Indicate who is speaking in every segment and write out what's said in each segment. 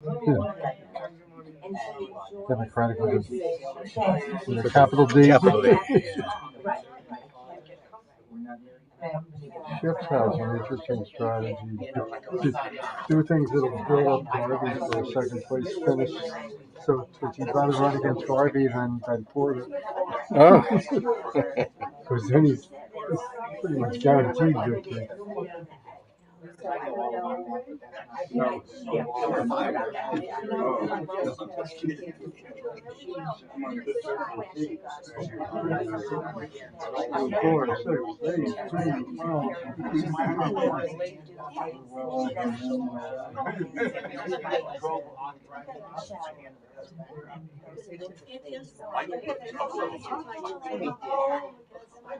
Speaker 1: Yeah. Democratic with a
Speaker 2: capital D.
Speaker 1: capital D. Shift has an interesting strategy. To do things that'll build up Garvey for a second place finish. So he'd rather run against Garvey than Porter.
Speaker 2: Oh.
Speaker 1: Because then he's pretty much guaranteed victory.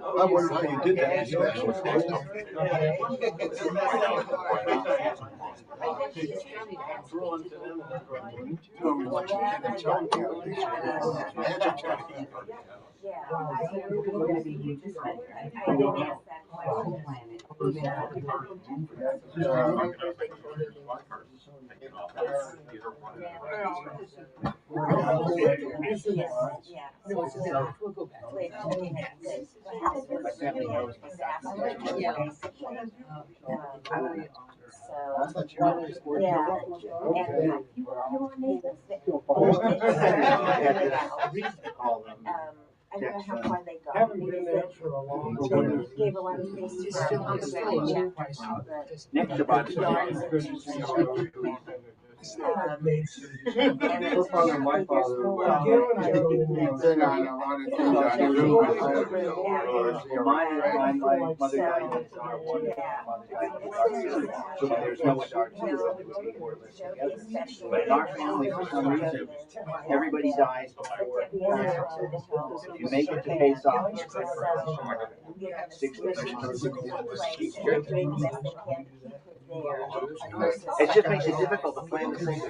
Speaker 3: I wonder how you did that.
Speaker 4: I don't know how far they got. They gave a lot of things
Speaker 3: Next about
Speaker 1: Her father and my father were
Speaker 3: my mother died in so there's no but in our family, for some reason, everybody dies before. If you make it to pace off, 6 it just makes it difficult to plan the thing.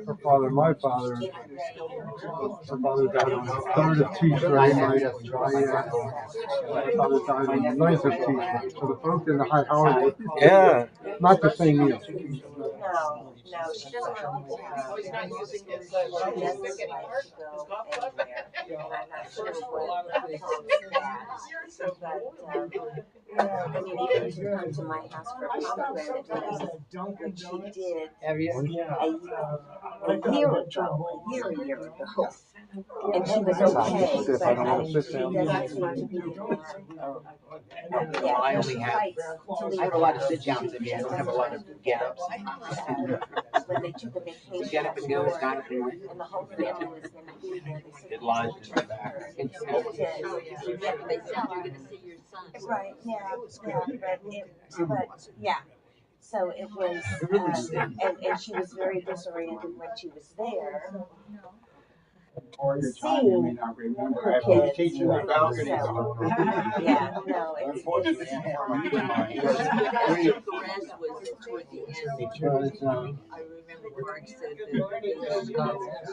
Speaker 1: Her father and my father. Her father died on the 3rd of Tishrei night of Cheyenne. My father died on the 9th of Tishrei. So they're both in the high holiday.
Speaker 2: Yeah.
Speaker 1: Not the same year.
Speaker 4: No, she doesn't really have. She doesn't like to go anywhere, and I'm not sure what I mean, even to come to my house for a pomegranate meeting, which she did a year ago, and she was okay, but she doesn't seem to be yeah,
Speaker 3: I only have, I have a lot of sit downs in me, I don't have a lot of get ups.
Speaker 4: when they took a vacation,
Speaker 3: Get up and go, it's not a
Speaker 4: and the whole family was going to be there. They said,
Speaker 3: it lies in the back.
Speaker 4: they said you're going to see your son. Right, but yeah. So it was, and she was very disoriented when she was there. Seeing her kids, so, yeah, no, it's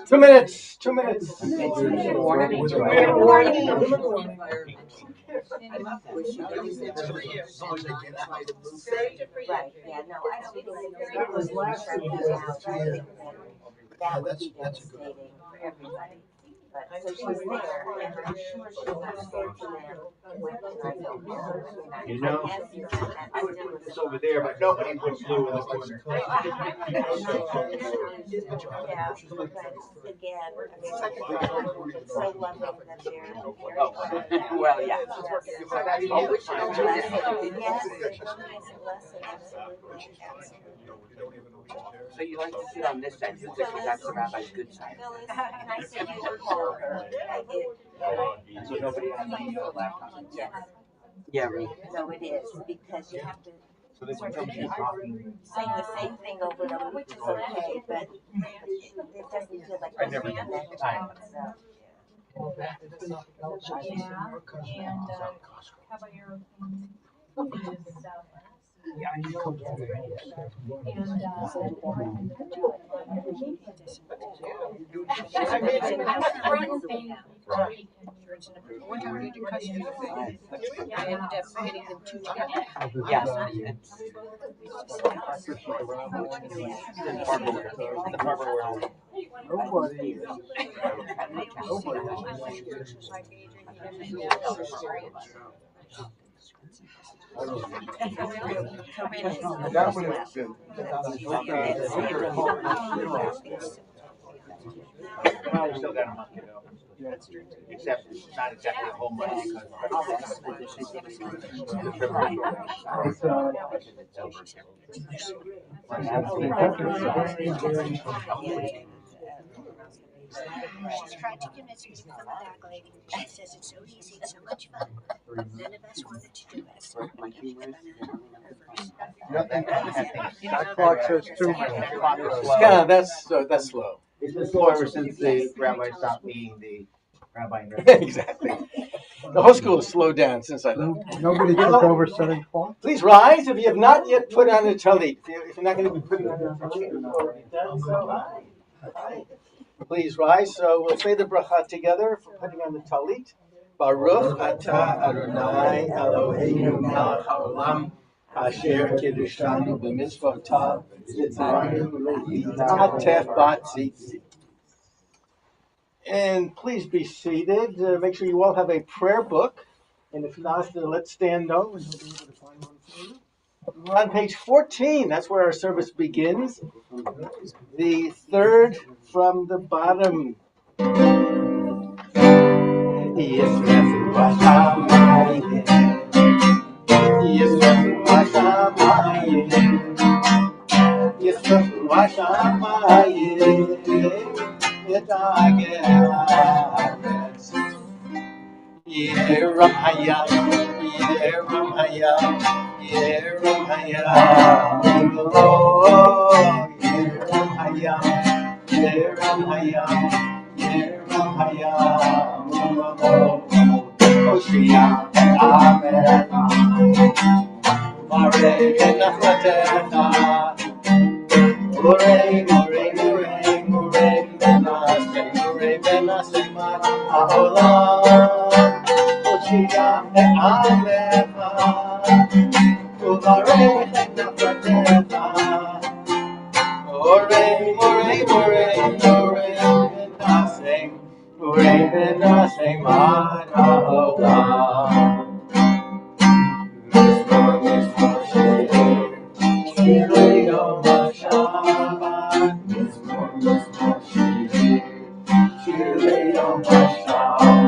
Speaker 2: Two minutes. 2 minutes.
Speaker 4: Right, yeah, no, I don't think it was last year. That would be devastating for everybody. But so she's there, and I'm sure she was there when I go home.
Speaker 3: You know, I would put this over there, but nobody puts blue in the corner.
Speaker 4: Yeah, but again, it's so loving that they're very
Speaker 3: Well, yeah. So you like to sit on this side, since that's the rabbi's good side. So nobody on the laptop. Yeah, right.
Speaker 4: No, it is, because you have to
Speaker 3: So they
Speaker 4: sort
Speaker 3: can
Speaker 4: of
Speaker 3: keep talking.
Speaker 4: saying the same thing over and over, which is okay, but it doesn't feel like there's a connection.
Speaker 5: How about your difference in the, one time we did a custody thing. I ended up getting them two together.
Speaker 3: Yes.
Speaker 1: Nobody.
Speaker 2: That one is good.
Speaker 3: Well, we still got a month to go. Except it's not exactly a whole month because
Speaker 4: She's tried to convince me to become a back lady. She says it's so easy, it's so much fun. None of us wanted to do it.
Speaker 1: That clock says 2 minutes.
Speaker 2: That's slow.
Speaker 3: it's been slow ever since the rabbi stopped being the rabbi.
Speaker 2: Exactly. The whole school has slowed down since I left.
Speaker 1: Nobody took over setting clocks.
Speaker 2: Please rise if you have not yet put on a talit. If you're not going to be putting on a talit, you've already done so. Please rise. So we'll say the bracha together for putting on the talit. Baruch atah Adonai Eloheinu melech haolam asher kiddushanu b'mitzvotav v'tzivanu le'atef b'tzitzit. And please be seated. Make sure you all have a prayer book. And if not, let's stand up and we'll be able to find one for you. We're on page 14. That's where our service begins. The third from the bottom. Yeramaya, Yeramaya, Yeramaya, oh, Yeramaya, Yeramaya, Yeramaya, oh, Shia, Amen, Mare, Benachlatena, Ore, Ore, Ore, Ore, Benase, Ore, Benase, Aholam. Shia Amecha, Uvarech Nafrateva, Ore, Ore, Ore, Ore, Benasem, Ore, Benasem, Ad Haolam. Mizmor, Mizmor, Shir Yom HaShabbat, Mizmor, Mizmor, Shir Yom HaShabbat.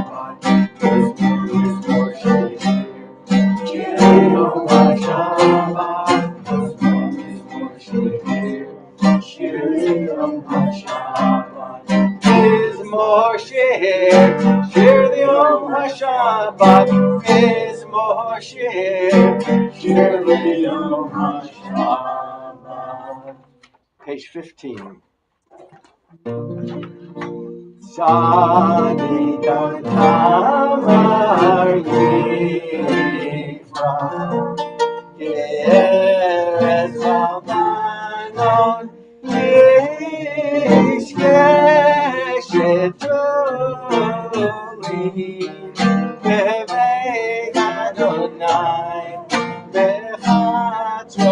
Speaker 2: Shir Yom HaShabbat, Mizmor Shir Yom HaShabbat. Page 15. Sadikan Tamar Yifra, Keres Avanon Yishkeshetuli, Kevei Adonai, Bechatzot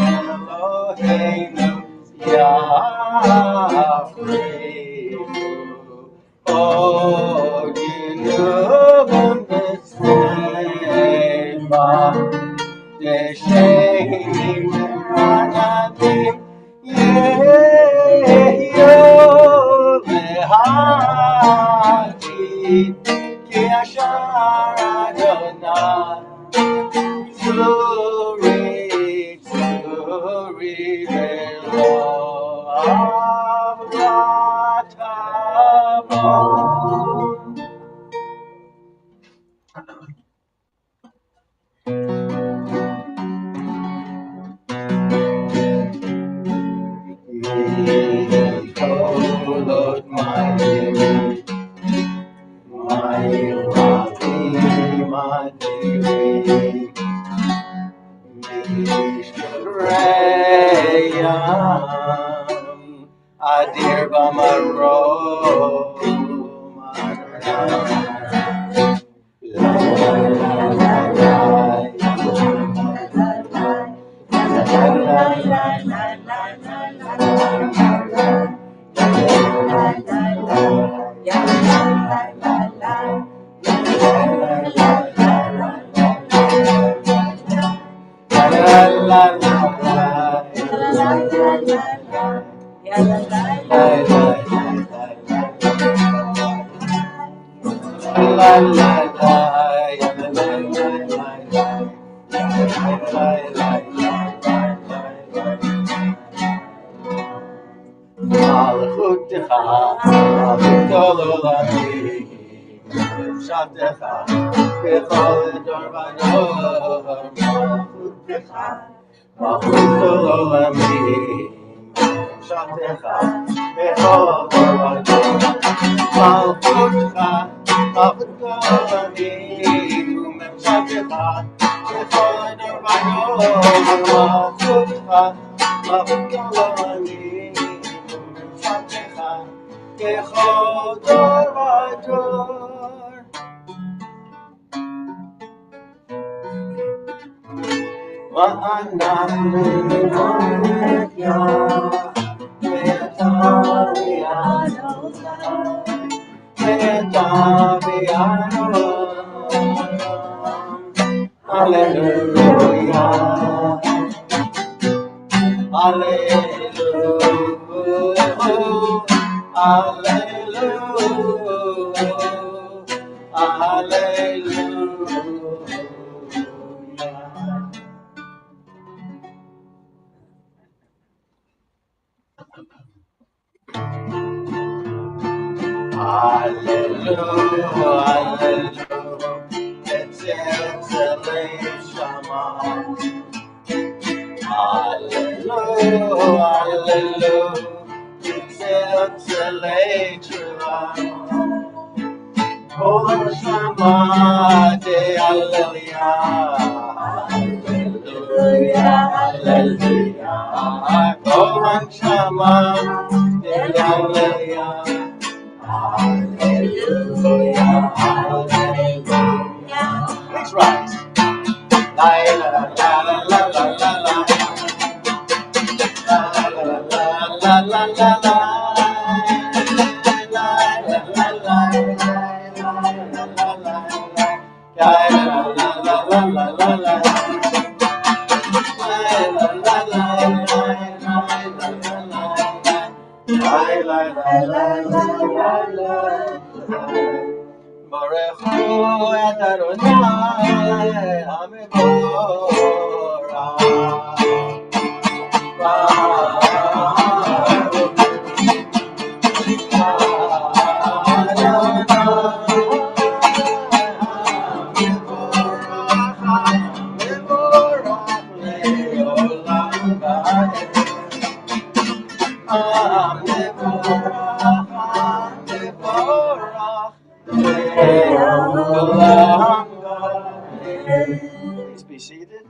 Speaker 2: Eloheinu, Yafrehu, oh, Ginubim B'Tzema, Desheim Ranadim, Yehiyo Lehati, Ki Ashar Adonai, Tzuri, Tzuri, Velo Avratavon. Kolot Mayim, Mayim Ravim Adivim, Mishreiyam, Adir B'Marom, Please be seated.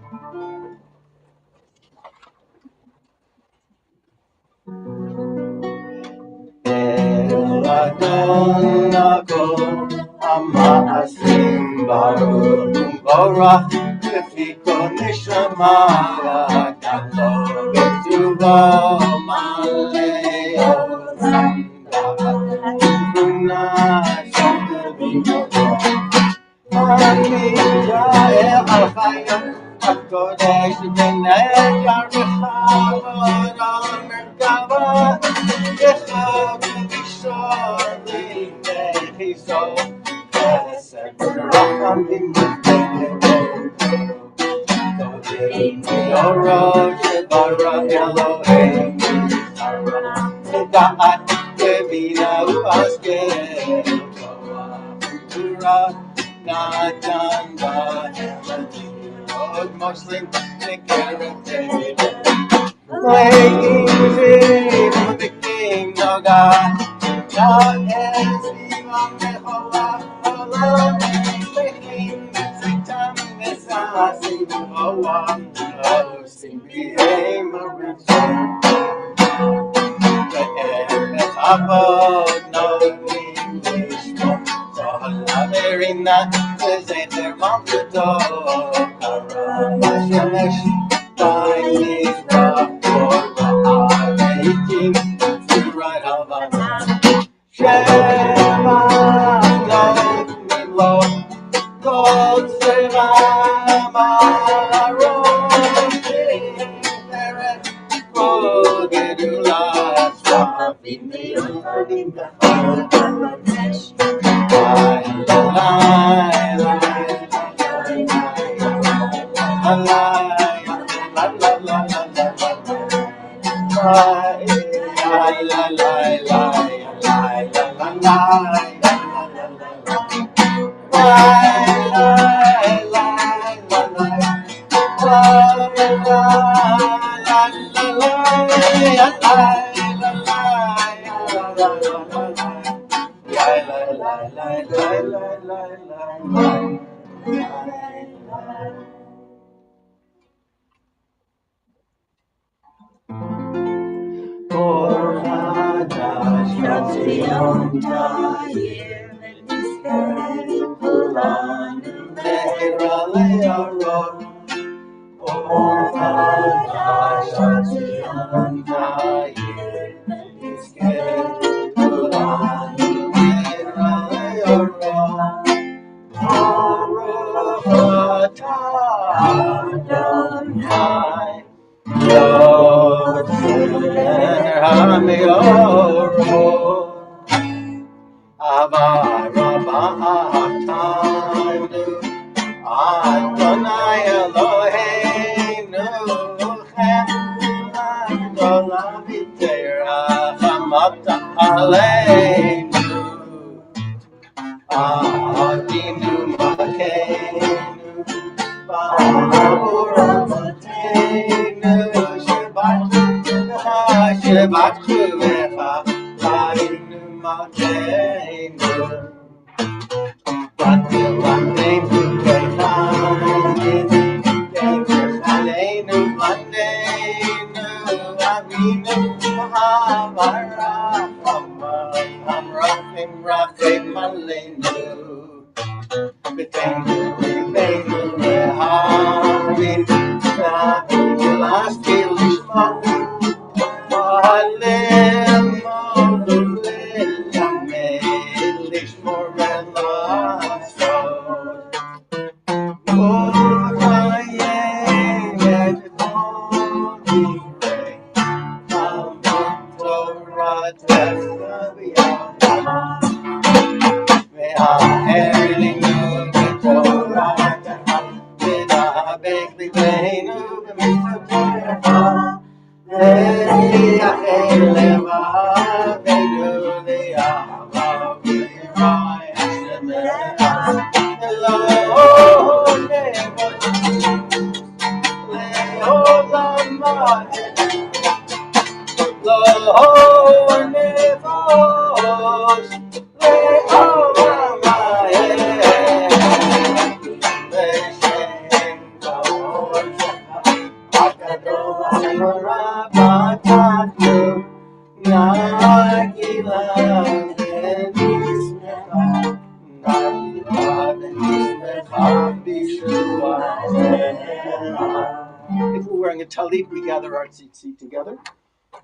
Speaker 2: If we're wearing a talit, we gather our tzitzit together.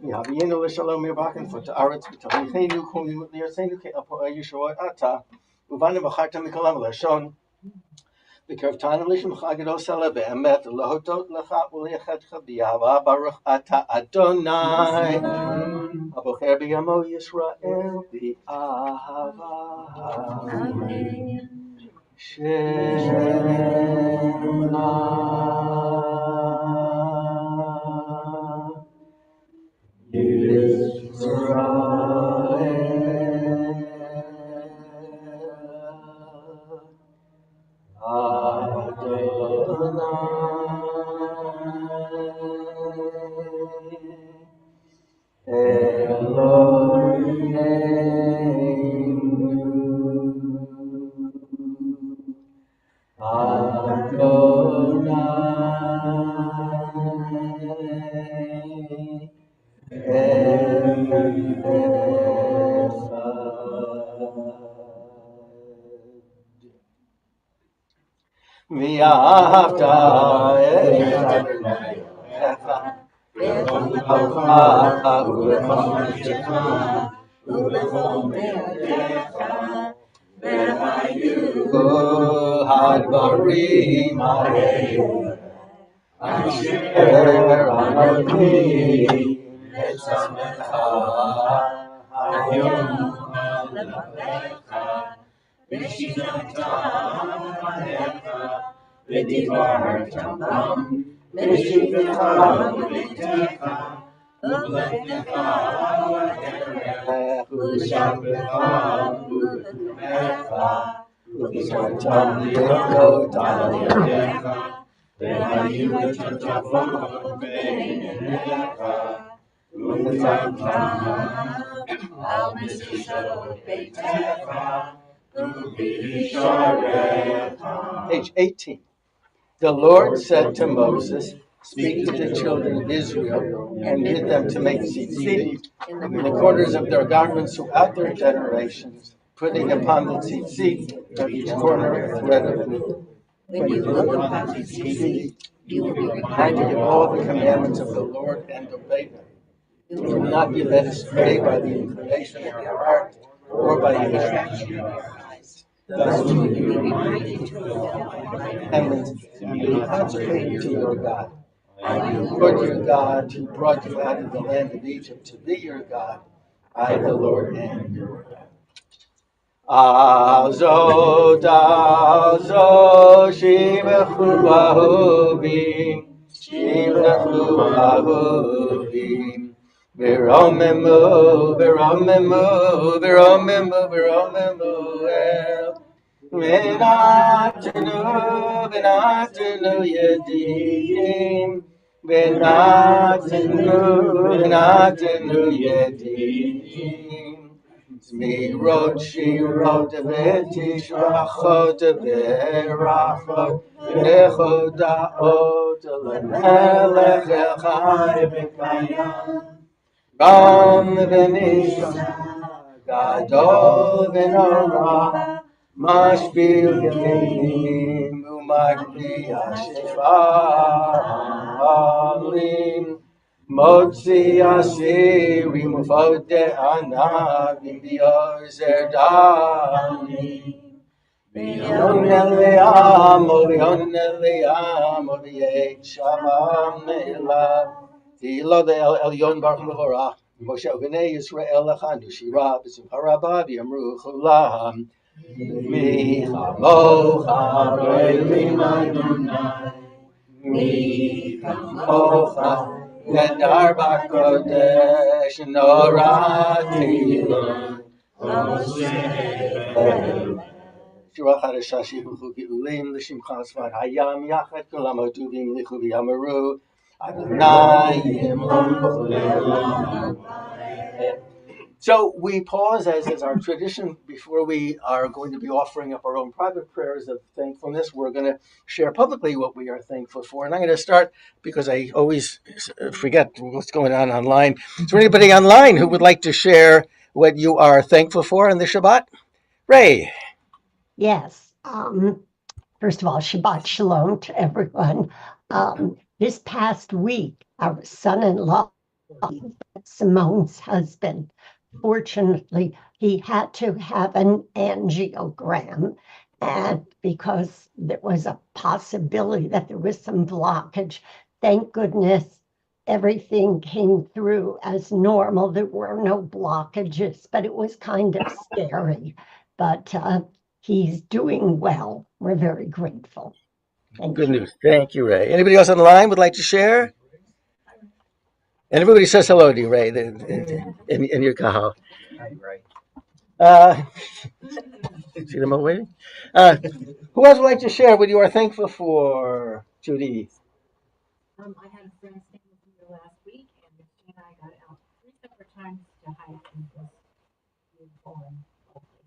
Speaker 2: Yahavinu l'shalom yirbachen for ta'aretz v'talichenu kum li'yosenu ke'apo yishuot ata uvanim v'charta mikolam l'shon v'kervtanu l'shemcha gedos ele be'emet l'hodot lecha u'li'achetcha b'yahava baruch ata Adonai abocher b'yamo Yisrael b'ahava בצמך היום לבביך ושירת עליך ודיברת בם בשבתך וביתך ובלכתך ודרך ושבתך ובקמך ושמתם לראות על ידיך והיו לטוטפות בין עיניך ולטפם על מסיסות ביתך ובישעריך. Page 18. The Lord said to Moses, speak to the children of Israel and bid them to make tzitzit in the corners of their garments throughout their generations, putting upon the tzitzit of each corner a thread of blue. When you look upon the tzitzit, you will be reminded of all the commandments of the Lord and obey them. You will not be led astray by the inclination of your heart or by the attraction of your eyes. Thus you will be reminded to fulfill my commandments and be consecrated to your God. I am the Lord your God who brought you out of the land of Egypt to be your God. I, the Lord, am your God. Azot, shimechu ahuvim, shimechu ahuvim. V'romemu, v'romemu, v'romemu, v'romemu el. V'natenu, v'natenu yedidim. V'natenu, v'natenu yedidim. Zmirot, shirot, v'tishrachot, v'rachot, v'chodaot, l'melech el-chai v'kayam. Ram v'nisha, gadol v'nora, mashpil kelim, u'magbi hashvalim. Motzi asirim ufode anavim b'yozer dalim. V'yon eliam, v'yed shamam ne'elav. Tilo el-yon baruch mevorach. Moshe v'nei Yisrael lechandu shira b'simcha rabah v'yamru chulam. Mi chamocha v'elim Adonai. Mi chamocha v'dar b'kodesh norati lo. Shira chadasha shibuchu ge'ulim l'shimcha tzvat hayam yachad kulam oduvim lichu v'yamaru. So we pause, as is our tradition, before we are going to be offering up our own private prayers of thankfulness. We're going to share publicly what we are thankful for. And I'm going to start, because I always forget what's going on online. Is there anybody online who would like to share what you are thankful for in the Shabbat? Ray.
Speaker 6: Yes. First of all, Shabbat Shalom to everyone. This past week, our son-in-law, Simone's husband, fortunately, he had to have an angiogram, and because there was a possibility that there was some blockage, thank goodness everything came through as normal. There were no blockages, but it was kind of scary. But he's doing well. We're very grateful.
Speaker 2: Good news. Thank you, Ray. Anybody else on the line would like to share? And everybody says hello to you, Ray, in your kahal.
Speaker 3: Hi, Ray.
Speaker 2: See them all waiting? Who else would like to share what you are thankful for, Judy?
Speaker 5: I had a friend staying with me last week, and Christine and I got out 3 separate times to hike, and it was beautiful and lovely.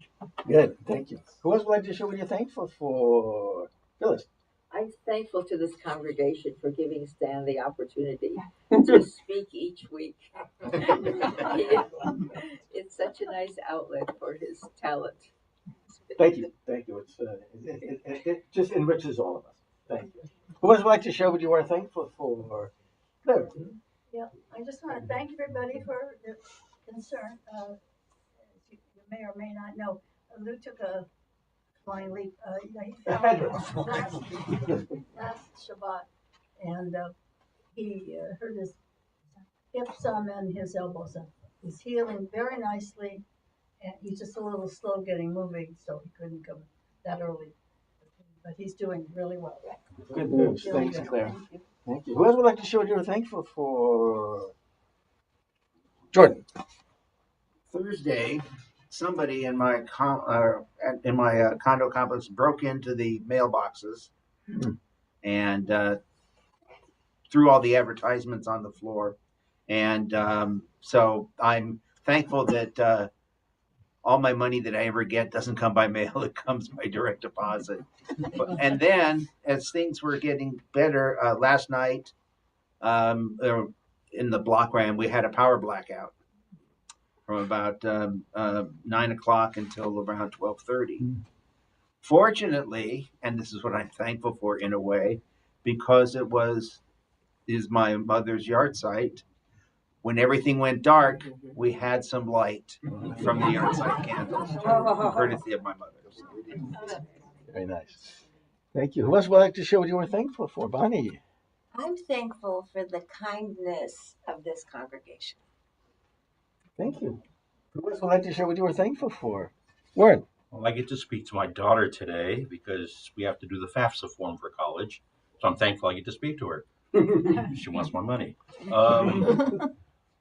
Speaker 2: Good, thank you. Who else would like to share what you're thankful for? Phyllis.
Speaker 7: I'm thankful to this congregation for giving Stan the opportunity to speak each week. It's such a nice outlet for his talent.
Speaker 2: Thank you. It's it just enriches all of us. Thank you. Who else would like to share what you are thankful for? Claire.
Speaker 8: Yeah, I just want to thank everybody for the concern. You may or may not know, Lou took a flying leap. He fell last Shabbat, and he hurt his hip some and his elbow some. He's healing very nicely, and he's just a little slow getting moving, so he couldn't come that early. But he's doing really well.
Speaker 2: Good news.
Speaker 8: Really
Speaker 2: Thanks,
Speaker 8: good.
Speaker 2: Claire.
Speaker 8: Thank you.
Speaker 2: Thank you. Who else would like to show what you were thankful for? Jordan.
Speaker 3: Thursday, somebody in my condo complex broke into the mailboxes and threw all the advertisements on the floor. And so I'm thankful that all my money that I ever get doesn't come by mail; it comes by direct deposit. And then, as things were getting better last night, in the block where we had a power blackout from about 9 o'clock until around 12:30. Fortunately, and this is what I'm thankful for in a way, because is my mother's yard site. When everything went dark, we had some light from the yard site candles, courtesy of my mother.
Speaker 2: Very nice. Thank you. Who else would like to show what you were thankful for? Bonnie.
Speaker 9: I'm thankful for the kindness of this congregation.
Speaker 2: Thank you. Who else would like to share what you were thankful for? Warren.
Speaker 10: Well, I get to speak to my daughter today because we have to do the FAFSA form for college. So I'm thankful I get to speak to her. She wants my money.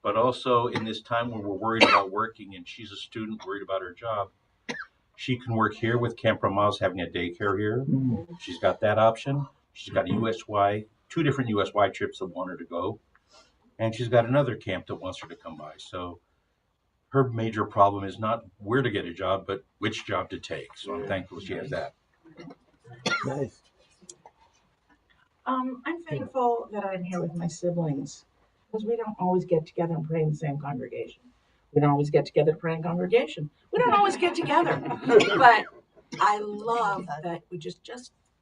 Speaker 10: But also in this time when we're worried about working and she's a student worried about her job, she can work here with Camp Ramaz having a daycare here. She's got that option. She's got a USY, 2 different USY trips that want her to go. And she's got another camp that wants her to come by. So her major problem is not where to get a job, but which job to take. So I'm thankful she has that.
Speaker 2: Nice.
Speaker 11: I'm thankful that I'm here with my siblings because we don't always get together and pray in the same congregation. We don't always get together to pray in congregation. We don't always get together. But I love that we just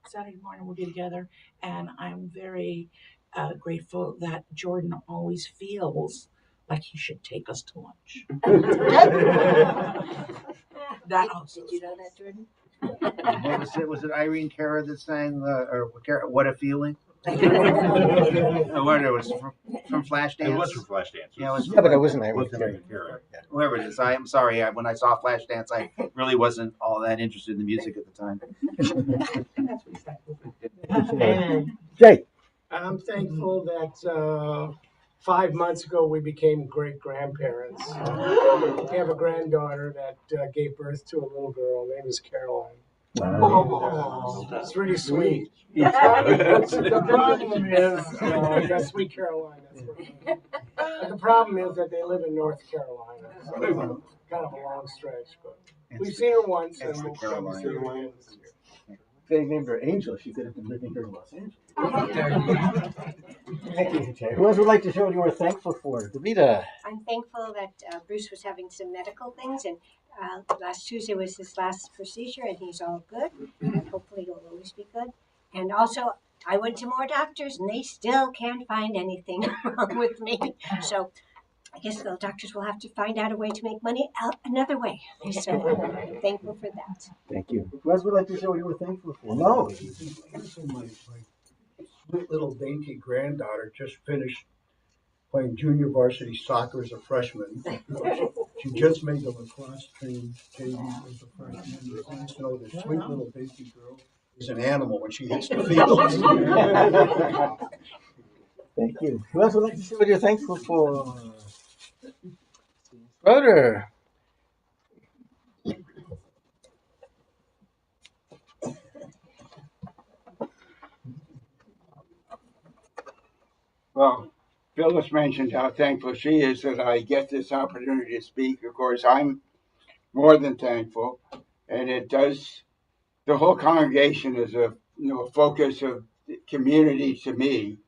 Speaker 11: Saturday morning we'll be together, and I'm very grateful that Jordan always feels like he should take us to lunch. That also.
Speaker 9: Did you know that, Jordan?
Speaker 3: Was it Irene Cara that sang "What a Feeling"? What it was from Flashdance.
Speaker 10: It was from Flashdance.
Speaker 3: Yeah,
Speaker 2: but it wasn't Irene
Speaker 10: Cara.
Speaker 3: Whoever it is, I am sorry. When I saw Flashdance, I really wasn't all that interested in the music at the time.
Speaker 2: Jay.
Speaker 12: I'm thankful that 5 months ago we became great grandparents. We have a granddaughter that gave birth to a little girl. Her name is Caroline.
Speaker 2: Wow.
Speaker 12: It's really sweet. The problem is, that's sweet Caroline. But the problem is that they live in North Carolina, so it's kind of a long stretch. But we've seen her once, and we'll probably see her again this year.
Speaker 2: If they named her Angel, she could have been living here in Los Angeles. Thank you, Jay. Who else would like to show what you were thankful for? Davida.
Speaker 13: I'm thankful that Bruce was having some medical things, and last Tuesday was his last procedure, and he's all good, and hopefully he'll always be good. And also, I went to more doctors, and they still can't find anything wrong with me. So I guess the doctors will have to find out a way to make money out another way. So I'm thankful for that.
Speaker 2: Thank you. Who else would like to show what you were thankful for? No.
Speaker 14: My sweet little dainty granddaughter just finished playing junior varsity soccer as a freshman. She just made the lacrosse team JV as a freshman. It's nice to know this sweet little dainty girl is an animal when she hits the field.
Speaker 2: Thank you. Who else would like to show what you're thankful for? Brother.
Speaker 15: Well, Phyllis mentioned how thankful she is that I get this opportunity to speak. Of course, I'm more than thankful, and it does. The whole congregation is a focus of community to me.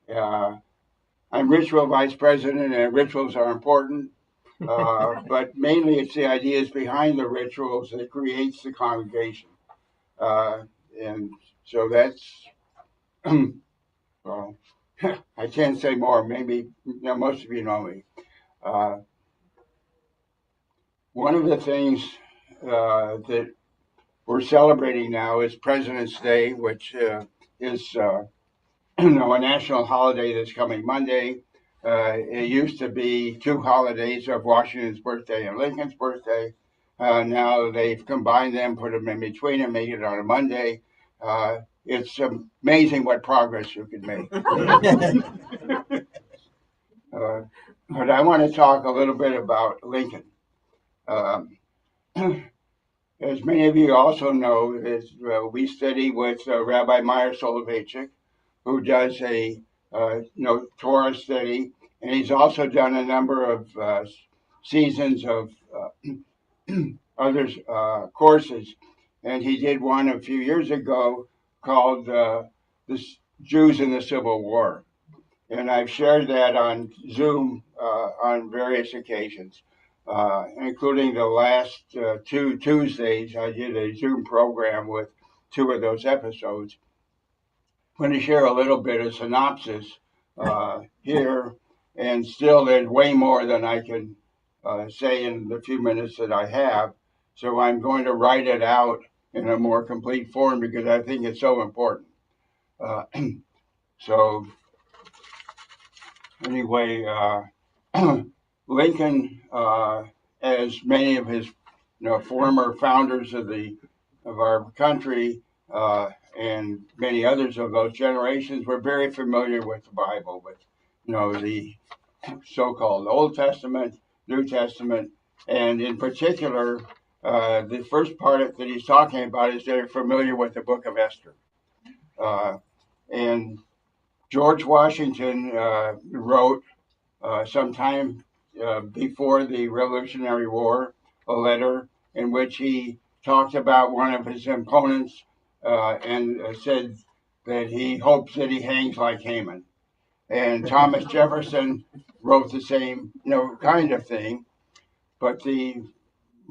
Speaker 15: I'm ritual vice president, and rituals are important, but mainly it's the ideas behind the rituals that creates the congregation, and so that's well. I can't say more. Maybe most of you know me. One of the things that we're celebrating now is President's Day, which is a national holiday that's coming Monday. It used to be 2 holidays of Washington's birthday and Lincoln's birthday. Now they've combined them, put them in between, and made it on a Monday. It's amazing what progress you can make. But I want to talk a little bit about Lincoln. As many of you also know, we study with Rabbi Meyer Soloveitchik, who does a Torah study, and he's also done a number of seasons of other courses. And he did one a few years ago called "The Jews in the Civil War," and I've shared that on Zoom on various occasions. Including the last 2 Tuesdays, I did a Zoom program with 2 of those episodes. I'm going to share a little bit of synopsis here, and still there's way more than I can say in the few minutes that I have. So I'm going to write it out in a more complete form because I think it's so important. So anyway, Lincoln, as many of his former founders of our country and many others of those generations were very familiar with the Bible, with the so-called Old Testament, New Testament, and in particular, the first part that he's talking about is they're familiar with the Book of Esther. And George Washington wrote sometime before the Revolutionary War a letter in which he talked about one of his opponents and said that he hopes that he hangs like Haman. And Thomas Jefferson wrote the same kind of thing. But the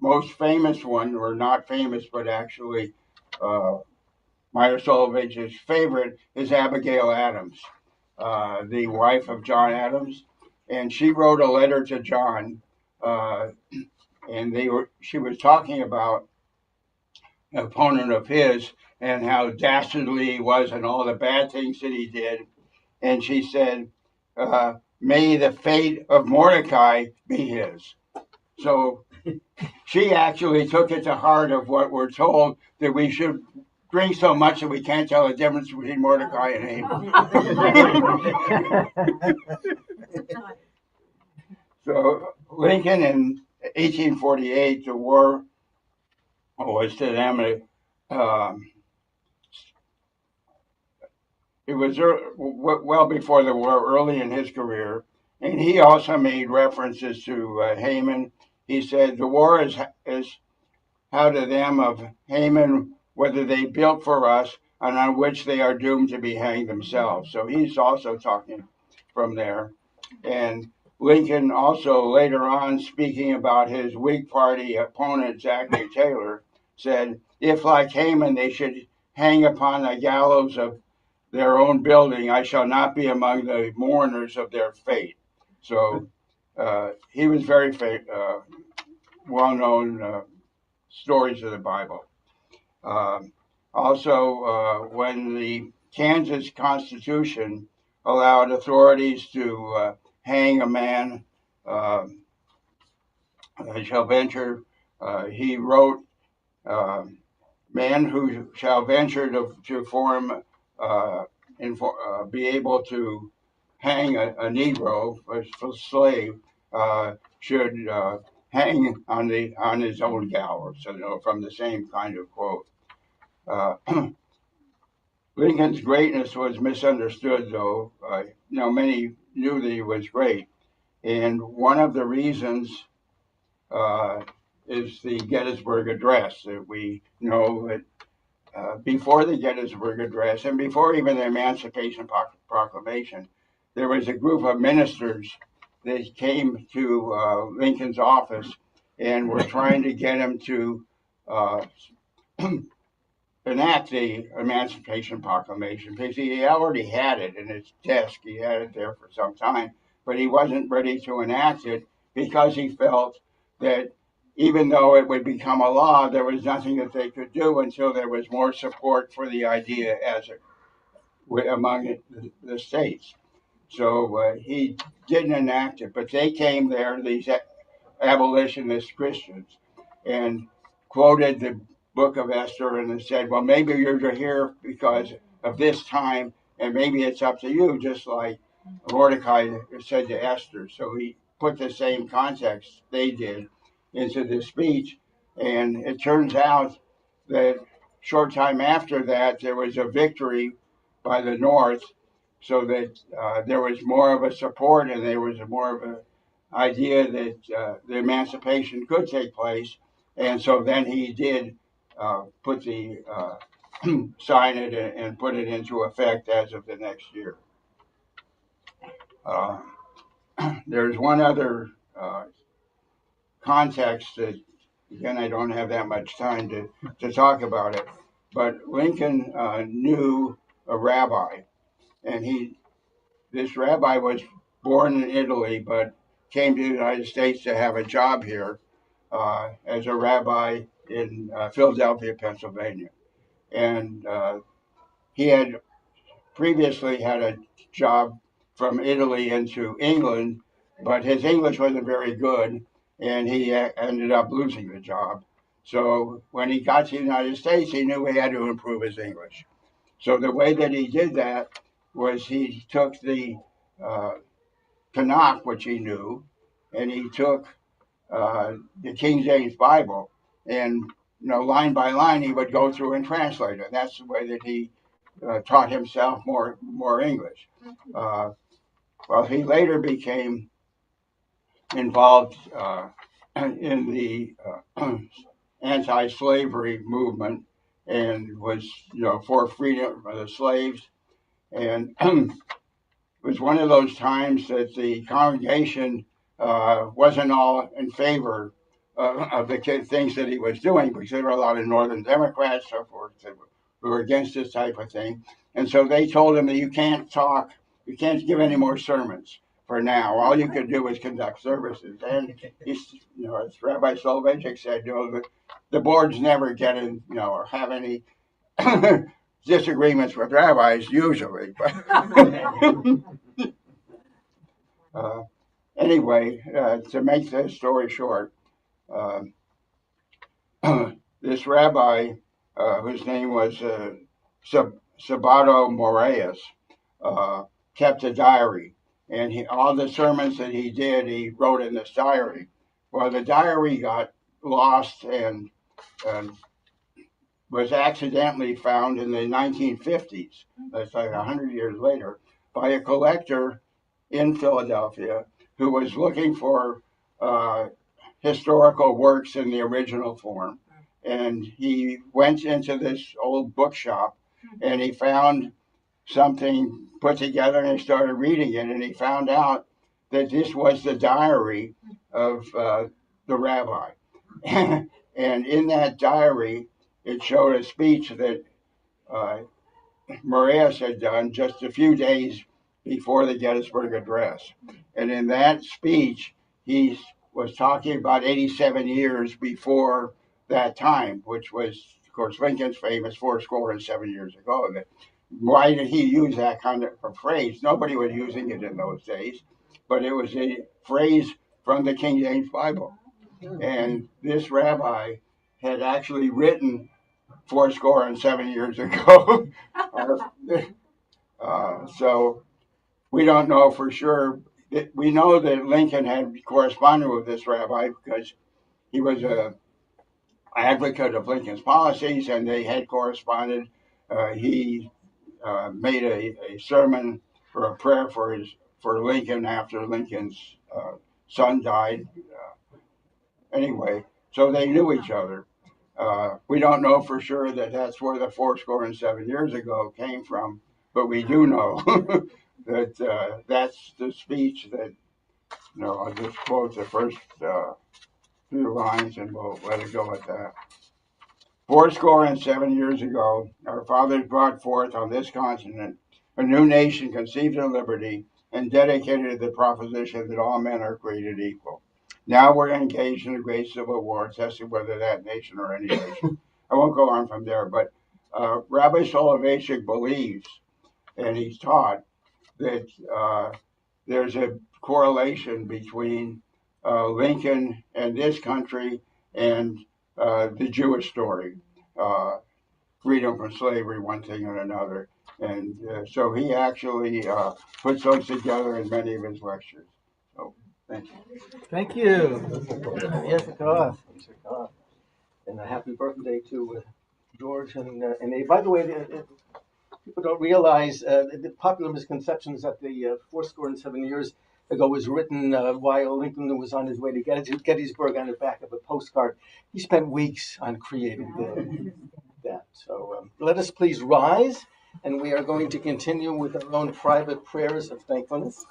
Speaker 15: most famous one, or not famous, but actually Meyer Soloveitch's favorite, is Abigail Adams, the wife of John Adams. And she wrote a letter to John, and she was talking about an opponent of his and how dastardly he was and all the bad things that he did. And she said, may the fate of Mordecai be his. So she actually took it to heart of what we're told, that we should drink so much that we can't tell the difference between Mordecai and Haman. So Lincoln in 1848, the war was to them, it was well before the war, early in his career. And he also made references to Haman. He said, the war is how to them of Haman, whether they built for us and on which they are doomed to be hanged themselves. So he's also talking from there. And Lincoln also later on, speaking about his Whig Party opponent, Zachary Taylor, said, if like Haman they should hang upon the gallows of their own building, I shall not be among the mourners of their fate. So he was very well-known stories of the Bible. Also, when the Kansas Constitution allowed authorities to hang a man shall venture, he wrote, man who shall venture to form be able to hang a Negro, a slave, should hang on his own gallows. So, from the same kind of quote. Lincoln's greatness was misunderstood, though. Many knew that he was great, and one of the reasons is the Gettysburg Address. That we know that before the Gettysburg Address and before even the Emancipation Proclamation, there was a group of ministers that came to Lincoln's office and were trying to get him to enact the Emancipation Proclamation, because he already had it in his desk. He had it there for some time, but he wasn't ready to enact it because he felt that even though it would become a law, there was nothing that they could do until there was more support for the idea among the states. So he didn't enact it, but they came there, these abolitionist Christians, and quoted the book of Esther and said, well, maybe you're here because of this time, and maybe it's up to you, just like Mordecai said to Esther. So he put the same context they did into the speech, and it turns out that short time after that, there was a victory by the North, so that there was more of a support and there was more of an idea that the emancipation could take place. And so then he did put the sign it and put it into effect as of the next year. Uh, there's one other context that, again, I don't have that much time to talk about it, but Lincoln knew a rabbi, and this rabbi was born in Italy, but came to the United States to have a job here as a rabbi in Philadelphia, Pennsylvania. And he had previously had a job from Italy into England, but his English wasn't very good, and he ended up losing the job. So when he got to the United States, he knew he had to improve his English. So the way that he did that was he took the Tanakh, which he knew, and he took the King James Bible, and line by line he would go through and translate it. That's the way that he taught himself more English. Well, he later became involved in the anti-slavery movement and was for freedom of the slaves, and it was one of those times that the congregation wasn't all in favor of the things that he was doing, because there were a lot of Northern Democrats, so forth, who were against this type of thing. And so they told him that you can't talk, you can't give any more sermons for now. All you could do is conduct services. And he's, as Rabbi Soloveitchik said, the boards never get in, or have any disagreements with rabbis usually. But anyway, to make the story short, this rabbi, whose name was Sabato Moraes, kept a diary, and all the sermons that he did, he wrote in this diary. Well, the diary got lost and was accidentally found in the 1950s. That's like 100 years later, by a collector in Philadelphia who was looking for historical works in the original form. And he went into this old bookshop and he found something put together, and he started reading it, and he found out that this was the diary of the rabbi. And in that diary, it showed a speech that Moraes had done just a few days before the Gettysburg Address. And in that speech, he was talking about 87 years before that time, which was, of course, Lincoln's famous 77 years ago. Why did he use that kind of a phrase? Nobody was using it in those days, but it was a phrase from the King James Bible. And this rabbi had actually written 77 years ago. So we don't know for sure. We know that Lincoln had corresponded with this rabbi because he was an advocate of Lincoln's policies, and they had corresponded. He made a sermon or a prayer for Lincoln after Lincoln's son died. Anyway, so they knew each other. We don't know for sure that that's where the 77 years ago came from, but we do know that that's the speech that, I'll just quote the first few lines and we'll let it go at that. 77 years ago, our fathers brought forth on this continent a new nation conceived in liberty and dedicated to the proposition that all men are created equal. Now we're engaged in a great civil war, testing whether that nation or any nation. I won't go on from there, but Rabbi Soloveitchik believes, and he's taught, that there's a correlation between Lincoln and this country and the Jewish story. Freedom from slavery, one thing and another. And so he actually puts those together in many of his lectures. So, thank you.
Speaker 2: Thank you. Yes, and a happy birthday to George and Abe. By the way, people don't realize the popular misconception is that the 7 years ago was written while Lincoln was on his way to Gettysburg on the back of a postcard. He spent weeks on creating that. So let us please rise, and we are going to continue with our own private prayers of thankfulness.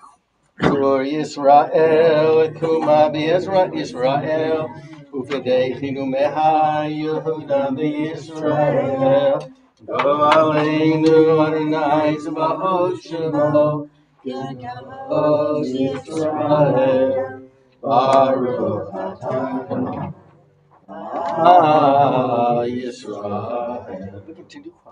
Speaker 2: For Israel, Kuma B'Ezrat Israel, Ufedeichinu Meha Yehuda B'Yisrael, Go Aleinu Adonai Zeba'ot Shemo, Gedos Yisrael, Baruch Atah Yisrael. We continue quiet.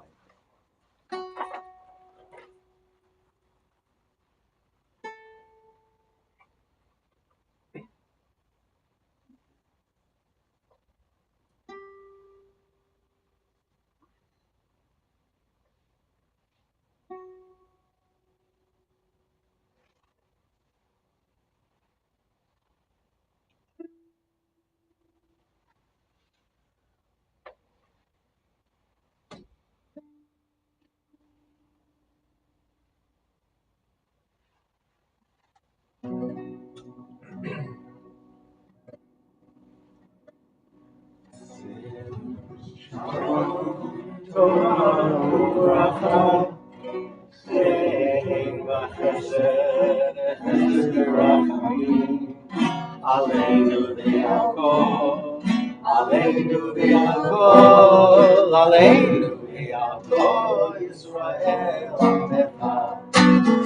Speaker 2: Aleinu v'yakol, Aleinu v'yakol, Aleinu v'yakol, Yisrael Amecha.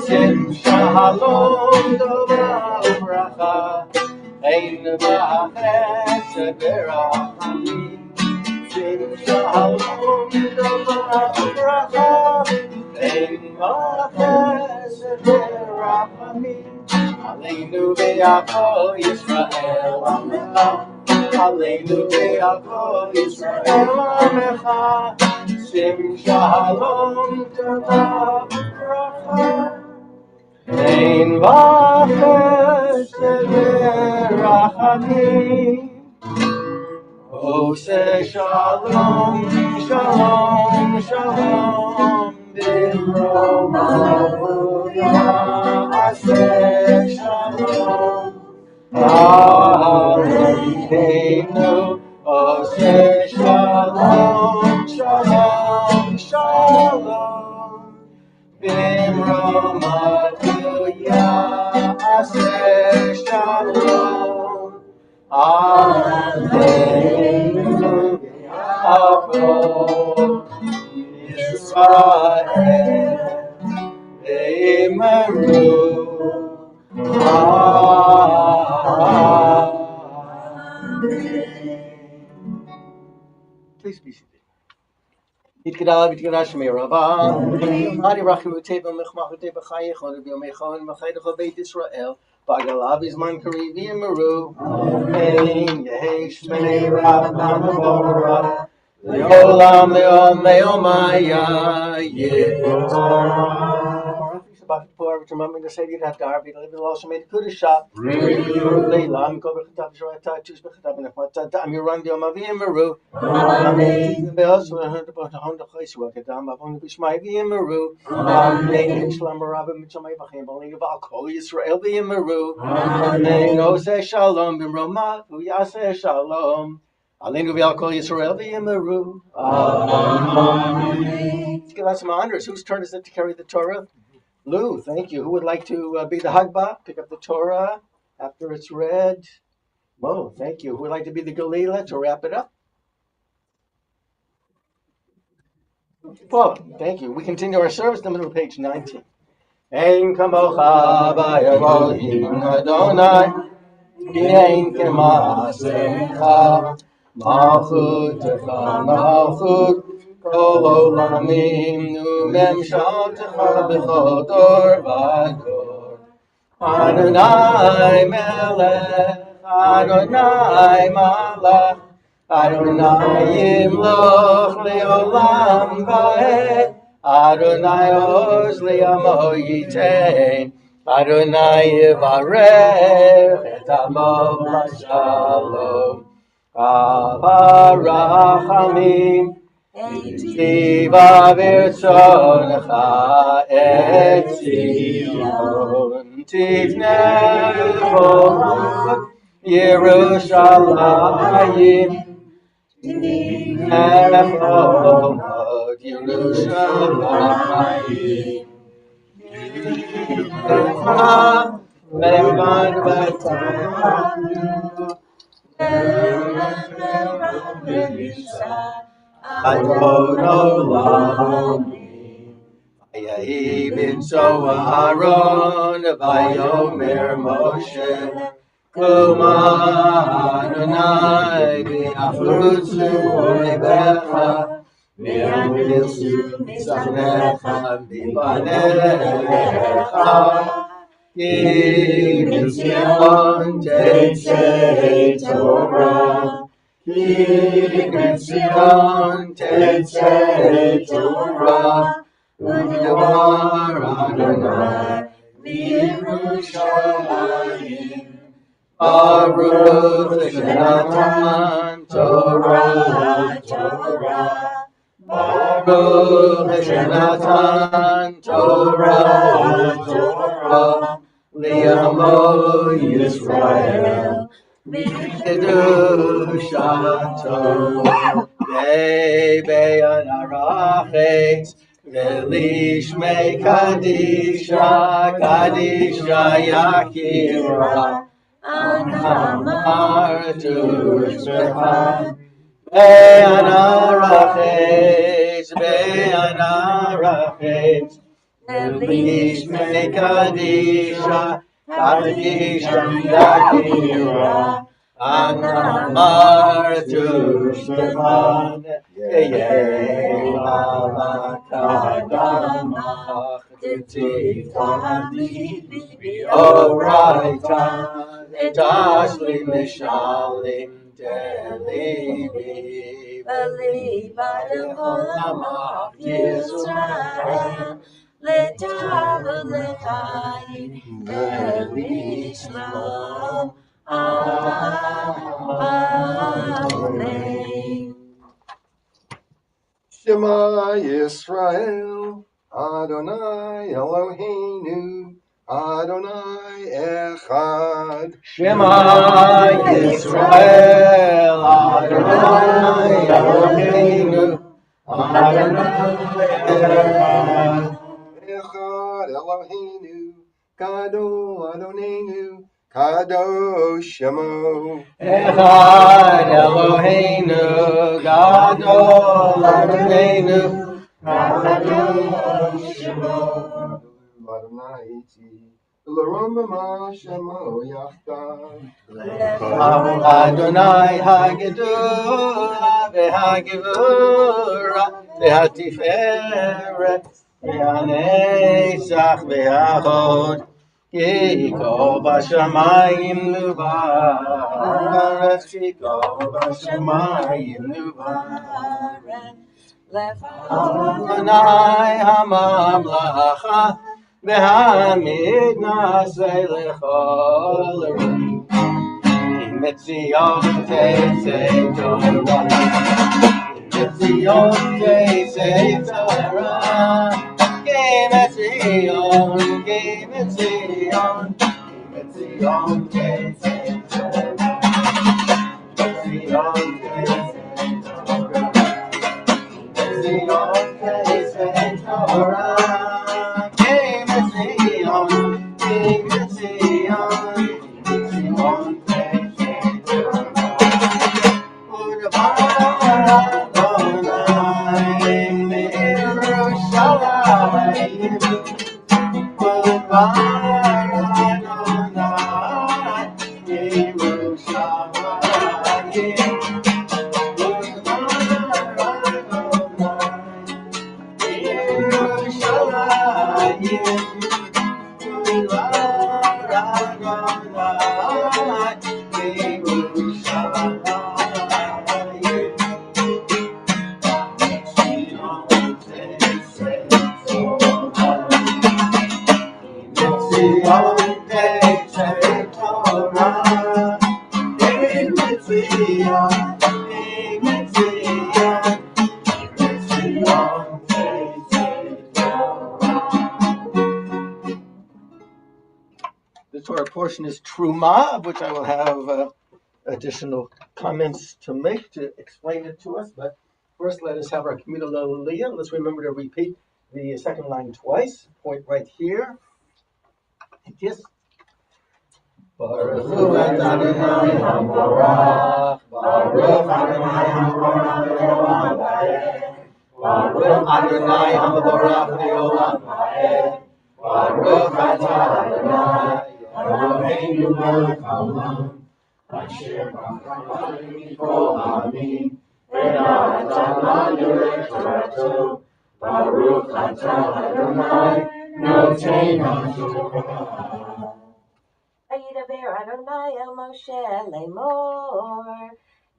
Speaker 2: Sim shalom tova u'bracha, ein v'chesed v'rachamim. Sim shalom tova u'bracha, ein v'chesed v'rachamim. Aleinu v'yakol Yisrael Amecha. Aleinu v'yakol Yisrael Amecha. Sim shalom tova u'bracha. Ein v'chesed v'rachamim. Ose shalom, shalom, shalom. B'romavu ya'aseh shalom. Aleinu. Ose shalom, shalom, shalom. B'romavu ya'aseh shalom. Aleinu v'yakol Yisrael v'yimaru. Please be seated. Yitkadal v'yitkadal shmei Rava. Hari rachim v'teva mechmach v'teva chayechon v'yomechon v'chaydecho beit Yisrael. Bagalav izman kari v'yimaru. Amen. Yehi shmei Rava v'vorah. Le'olam le'om le'omaya Yevorah. About for remembering to say the that Garvey live also made a good shop. Leilam go to choose I'm your run the Mavim Maru. The bells were heard about the Honda place work at Dam of only which might be in Maru. Slumber Rabbi Mitchamay Bahim, only about Kol Israel be in Maru. No say Shalom Bim Roma, who Yaseh Shalom. Aleinu v'yakol Yisrael v'yimaru. Amen. Let's give us some honors. Whose turn is it to carry the Torah? Lou, thank you. Who would like to be the Hagbah? Pick up the Torah after it's read. Mo, thank you. Who would like to be the Galila to wrap it up? Paula, thank you. We continue our service in the middle of page 19. Ein kamocha b'Elohim Adonai, ein kema'asecha, malchutecha malchut, Kol olamim u'memshaltecha b'chol dor v'dor. Adonai melech, Adonai malach, Adonai yimloch leolam va'ed, Adonai oz li'amo yitein, Adonai yivarech et amo b'shalom. Avarachamim, Tiva v'rtzonecha et Zion, Tivnei Chomot Yerushalayim, Tivnei Chomot Yerushalayim, Levan v'tanu, Adon olam. Vayehi b'tzo Aaron, vayomer Moshe, Kuma Adonai v'yafutzu oivecha, v'yamilsu mitzavnecha v'banecha, ki mitzion tetzei Torah. Zion tetzei Torah, u'devar Adonai v'Yerushalayim. Baruch Shenatan Torah, Torah. Baruch Shenatan Torah, Torah. Li'amo Yisrael. Kedushato, Be'beyan arachet, Ve'lishmei kadisha, kadisha yakira, Anamartu shmecha, Be'yan arachet, Ve'lishmei kadisha, kadisha yakira, Anamartu shmecha, Ye'elavakadamach T'tiftani B'oraita V'tashli mishalim T'elivi V'liva L'cholamach Yisrael L'tavu l'chayim V'lishma Amen.
Speaker 16: Shema Yisrael, Adonai Eloheinu, Adonai Echad.
Speaker 2: Shema Yisrael, Adonai Eloheinu, Adonai Echad.
Speaker 16: Echad Eloheinu, Gadol Adonenu, Kadosh Shemo.
Speaker 2: Echad Eloheinu, Gadol Adonenu, Kadosh Shemo.
Speaker 16: Adonai Iti, L'romama Shemo Yachdav.
Speaker 2: Adonai Hagedula, V'Hagevura, V'Hatiferet, V'Hanesach, V'Hahod. Ki kol b'shamayim nuvaret, ki kol b'shamayim nuvaret. Adonai hamamlacha, v'hamid nasei lechol erim. Ki mitzion tetzei Torah, ki mitzion tetzei Torah. Game at Zion, game at Zion, Zion, The Torah portion is Truma, of which I will have additional comments to make to explain it to us. But first, let us have our communal Aliyah. Let's remember to repeat the second line twice. Point right here. Yes. Baruch Hu Adonai HaMorach, Baruch Adonai HaMorach Le'olam Va'ed, Baruch Adonai HaMorach Le'olam Va'ed, Baruch Atah Adonai Eloheinu melech haolam, Asher b'chayim mikol ha'amim, ve'natan lanu leTorato, Baruch Atah Adonai noten haTorah.
Speaker 9: Vayidaber Adonai el Moshe lemor,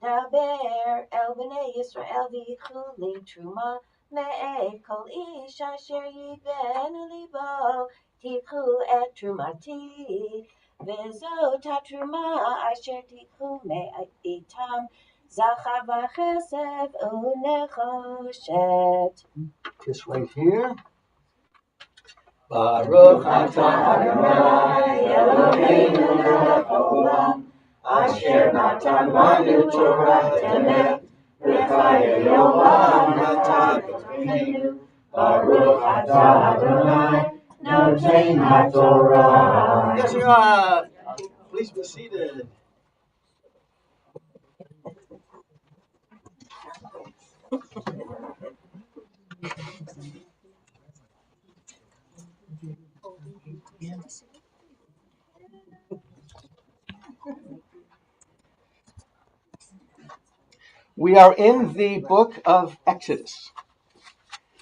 Speaker 9: daber el bnei Yisrael v'yichu li truma me'ed kol ish asher yiben libo, tikhu et trumati, v'zot hatruma asher tikhu me'itam, zachar v'chesed u'nechoshet.
Speaker 2: This right here. Baruch atah Adonai Eloheinu melech haolam, asher natan lanu Torah emet, v'chayei olam natan b'tmeinu. Baruch atah Adonai noten haTorah. Yes, you are. Please be seated. We are in the book of Exodus.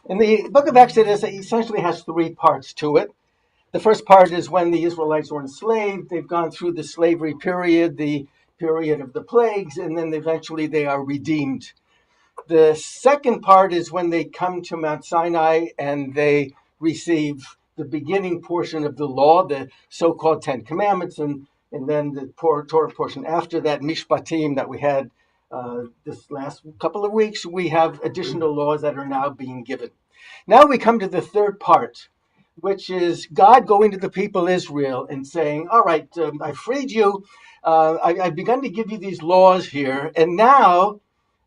Speaker 2: And the book of Exodus essentially has three parts to it. The first part is when the Israelites were enslaved. They've gone through the slavery period, the period of the plagues, and then eventually they are redeemed. The second part is when they come to Mount Sinai and they receive the beginning portion of the law, the so-called Ten Commandments, and then the Torah portion after that, Mishpatim, that we had this last couple of weeks. We have additional laws that are now being given. Now we come to the third part, which is God going to the people Israel and saying, all right, I freed you. I've begun to give you these laws here. And now,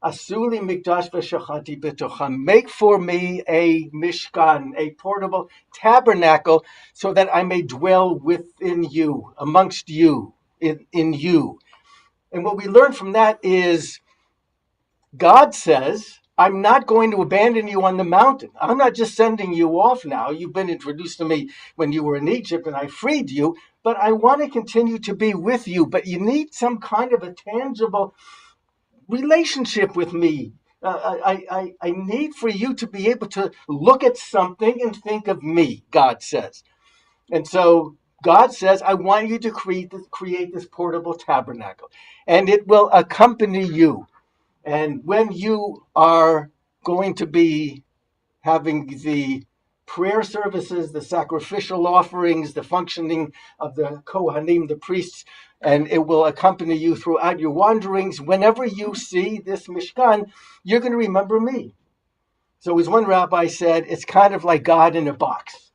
Speaker 2: Asuli mikdash v'shachati b'tocham, make for me a mishkan, a portable tabernacle, so that I may dwell within you, amongst you, in you. And what we learn from that is God says, I'm not going to abandon you on the mountain. I'm not just sending you off now. You've been introduced to me when you were in Egypt and I freed you, but I want to continue to be with you. But you need some kind of a tangible relationship with me. I need for you to be able to look at something and think of me, God says. And so God says, I want you to create this portable tabernacle, and it will accompany you. And when you are going to be having the prayer services, the sacrificial offerings, the functioning of the Kohanim, the priests, and it will accompany you throughout your wanderings. Whenever you see this Mishkan, you're going to remember me. So as one rabbi said, it's kind of like God in a box.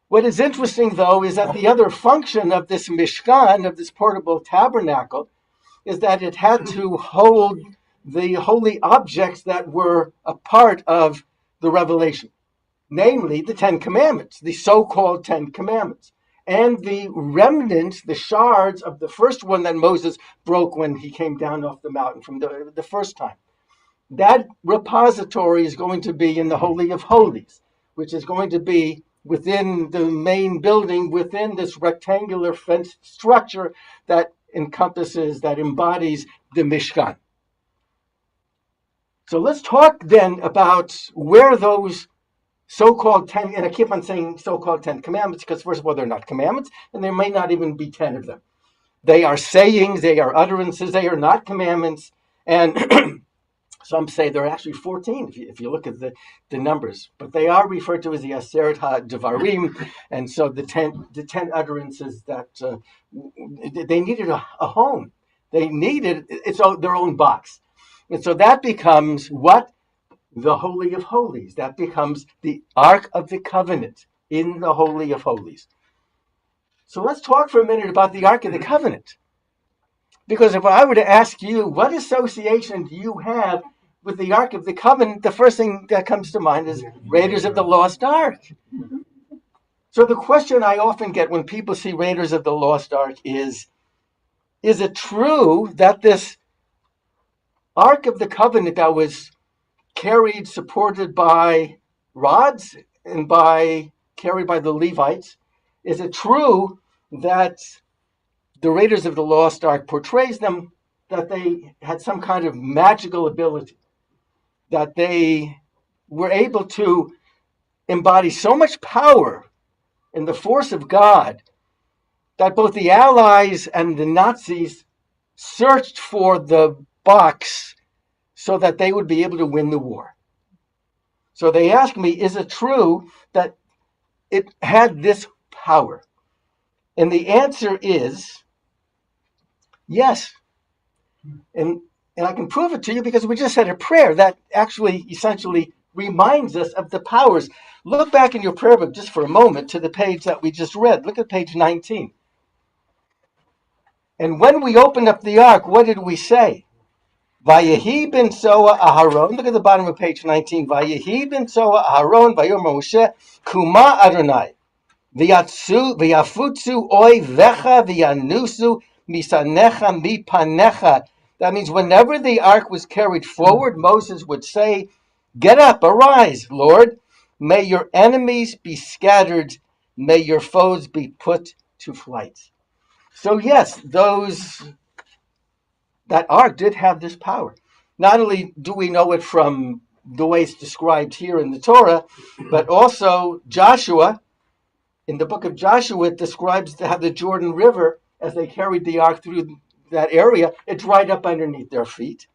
Speaker 2: What is interesting, though, is that the other function of this Mishkan, of this portable tabernacle, is that it had to hold the holy objects that were a part of the revelation, namely the Ten Commandments, the so-called Ten Commandments, and the remnants, the shards of the first one that Moses broke when he came down off the mountain from the first time. That repository is going to be in the Holy of Holies, which is going to be within the main building, within this rectangular fenced structure that encompasses, that embodies the Mishkan. So let's talk then about where those so-called 10, and I keep on saying so-called 10 commandments because first of all, they're not commandments, and there may not even be 10 of them. They are sayings, they are utterances, they are not commandments, and some say there are actually 14 if you look at the numbers, but they are referred to as the Aseret HaDevarim, and so the 10 utterances that they needed a home. They needed their own box. And so that becomes what? The Holy of Holies. That becomes the Ark of the Covenant in the Holy of Holies. So let's talk for a minute about the Ark of the Covenant. Because if I were to ask you, what association do you have with the Ark of the Covenant, the first thing that comes to mind is Raiders of the Lost Ark. So the question I often get when people see Raiders of the Lost Ark is it true that this Ark of the Covenant that was carried, supported by rods and carried by the Levites, is it true that the Raiders of the Lost Ark portrays them that they had some kind of magical ability, that they were able to embody so much power in the force of God that both the Allies and the Nazis searched for the box so that they would be able to win the war? So they asked me, is it true that it had this power? And the answer is yes. And I can prove it to you because we just said a prayer that actually essentially reminds us of the powers. Look back in your prayer book just for a moment to the page that we just read. Look at page 19. And when we opened up the ark, what did we say? Vayehi ben Soa Aharon. Look at the bottom of page 19. Vayehi ben Soa Aharon Vayomer Moshe Kuma Adonai. V'yafutzu oy vecha v'yanusu misanecha mipanecha. That means whenever the ark was carried forward, Moses would say, "Get up, arise, Lord. May your enemies be scattered. May your foes be put to flight." So yes, that ark did have this power. Not only do we know it from the way it's described here in the Torah, but also Joshua. In the book of Joshua, it describes how the Jordan River, as they carried the ark through that area, it dried up underneath their feet.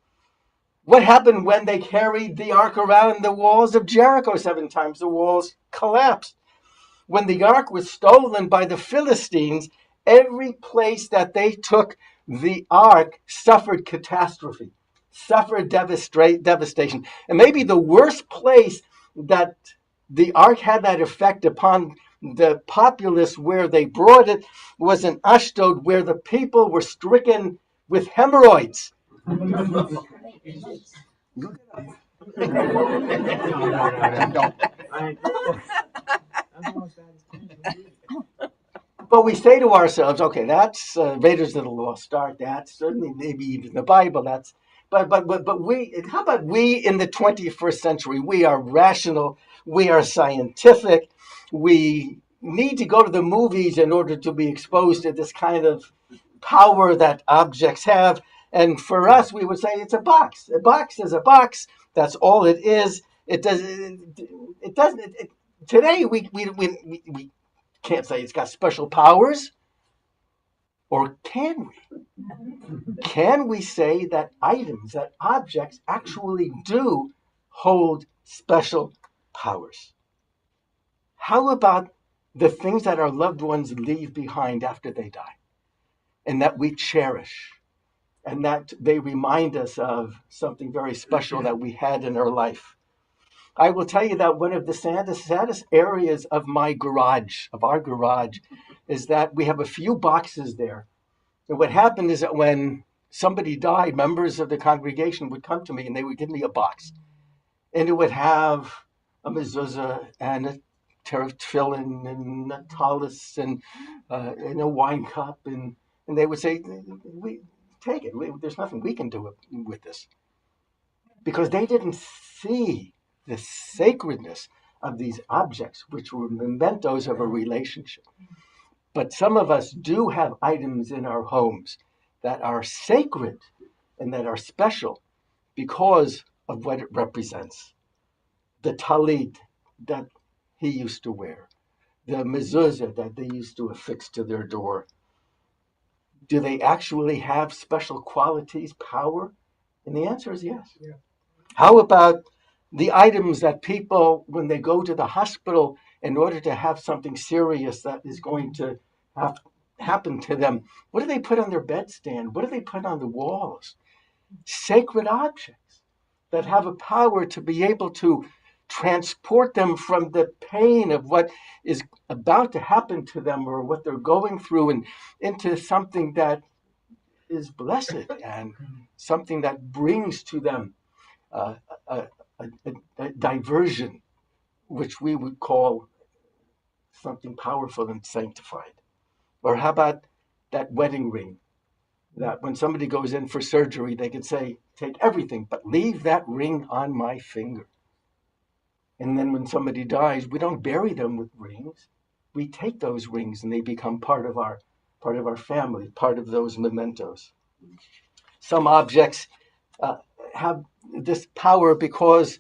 Speaker 2: What happened when they carried the ark around the walls of Jericho 7 times? The walls collapsed. When the ark was stolen by the Philistines, every place that they took the ark suffered catastrophe, suffered devastation. And maybe the worst place that the ark had that effect upon the populace where they brought it was in Ashdod, where the people were stricken with hemorrhoids. But we say to ourselves, okay, that's Raiders of the Lost Ark. That's certainly maybe even the Bible. But we. How about we in the 21st century? We are rational. We are scientific. We need to go to the movies in order to be exposed to this kind of power that objects have. And for us, we would say it's a box. A box is a box. That's all it is. It doesn't. Today we can't say it's got special powers. Or can we? Can we say that items, that objects actually do hold special powers? How about the things that our loved ones leave behind after they die and that we cherish and that they remind us of something very special that we had in our life? I will tell you that one of the saddest areas of our garage, is that we have a few boxes there. And what happened is that when somebody died, members of the congregation would come to me and they would give me a box. And it would have a mezuzah and a tefillin and a talis and a wine cup. And they would say, "We take it. There's nothing we can do with this." Because they didn't see the sacredness of these objects, which were mementos of a relationship. But some of us do have items in our homes that are sacred and that are special because of what it represents. The talit, that he used to wear, the mezuzah that they used to affix to their door, do they actually have special qualities, power? And the answer is yes.
Speaker 12: Yeah.
Speaker 2: How about the items that people, when they go to the hospital, in order to have something serious that is going to happen to them, what do they put on their bedstand? What do they put on the walls? Sacred objects that have a power to be able to transport them from the pain of what is about to happen to them or what they're going through and into something that is blessed and something that brings to them a diversion, which we would call something powerful and sanctified. Or how about that wedding ring that when somebody goes in for surgery, they could say, take everything, but leave that ring on my finger. And then when somebody dies, we don't bury them with rings. We take those rings and they become part of our family, part of those mementos. Some objects have this power because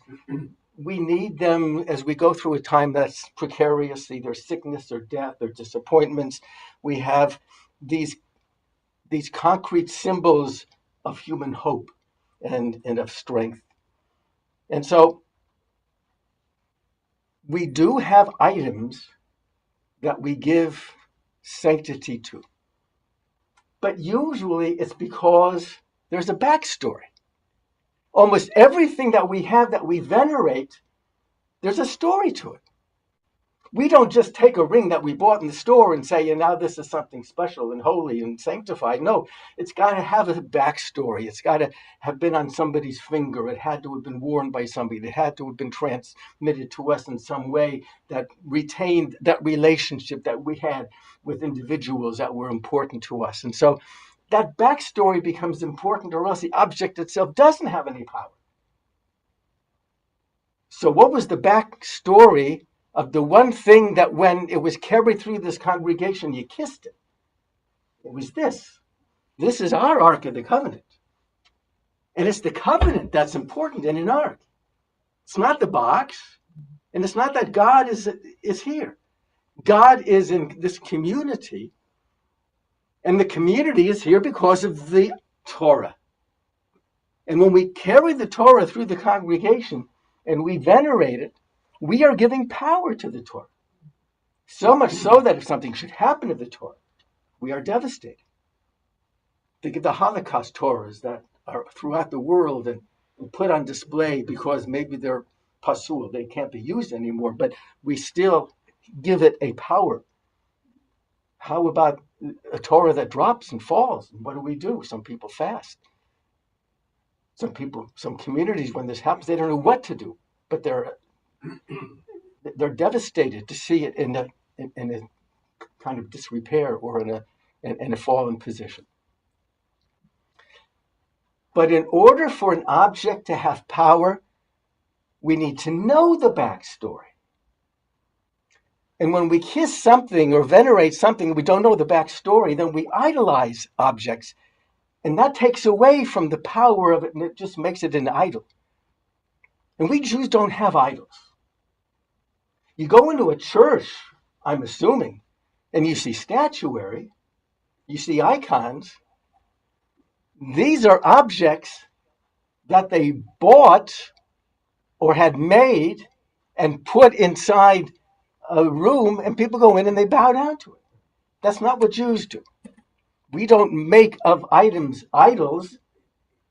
Speaker 2: we need them as we go through a time that's precarious, either sickness or death or disappointments. We have these concrete symbols of human hope and of strength. And so we do have items that we give sanctity to. But usually it's because there's a backstory. Almost everything that we have that we venerate, there's a story to it. We don't just take a ring that we bought in the store and say, now this is something special and holy and sanctified. No, it's got to have a backstory. It's got to have been on somebody's finger. It had to have been worn by somebody. It had to have been transmitted to us in some way that retained that relationship that we had with individuals that were important to us. And so that backstory becomes important, or else the object itself doesn't have any power. So what was the backstory of the one thing that when it was carried through this congregation, you kissed it? It was this. This is our Ark of the Covenant. And it's the covenant that's important in an ark. It's not the box. And it's not that God is here. God is in this community. And the community is here because of the Torah. And when we carry the Torah through the congregation and we venerate it, we are giving power to the Torah. So much so that if something should happen to the Torah, we are devastated. Think of the Holocaust Torahs that are throughout the world and put on display because maybe they're pasul, they can't be used anymore, but we still give it a power. How about a Torah that drops and falls? What do? Some people fast. Some communities, when this happens, they don't know what to do, but they're devastated to see it in a kind of disrepair or in a fallen position. But in order for an object to have power, we need to know the backstory. And when we kiss something or venerate something and we don't know the backstory, then we idolize objects. And that takes away from the power of it, and it just makes it an idol. And we Jews don't have idols. You go into a church, I'm assuming, and you see statuary, you see icons. These are objects that they bought or had made and put inside a room, and people go in and they bow down to it. That's not what Jews do. We don't make of items idols.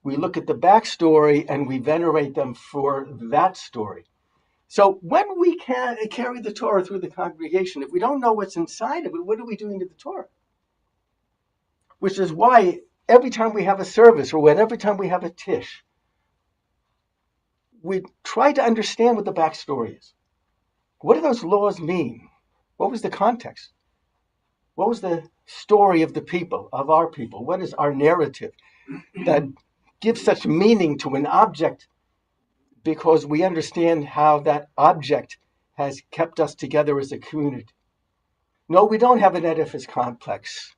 Speaker 2: We look at the backstory and we venerate them for that story. So when we can carry the Torah through the congregation, if we don't know what's inside of it, what are we doing to the Torah? Which is why every time we have a service or every time we have a tish, we try to understand what the backstory is. What do those laws mean? What was the context? What was the story of the people, of our people? What is our narrative that gives such meaning to an object? Because we understand how that object has kept us together as a community. No, we don't have an edifice complex.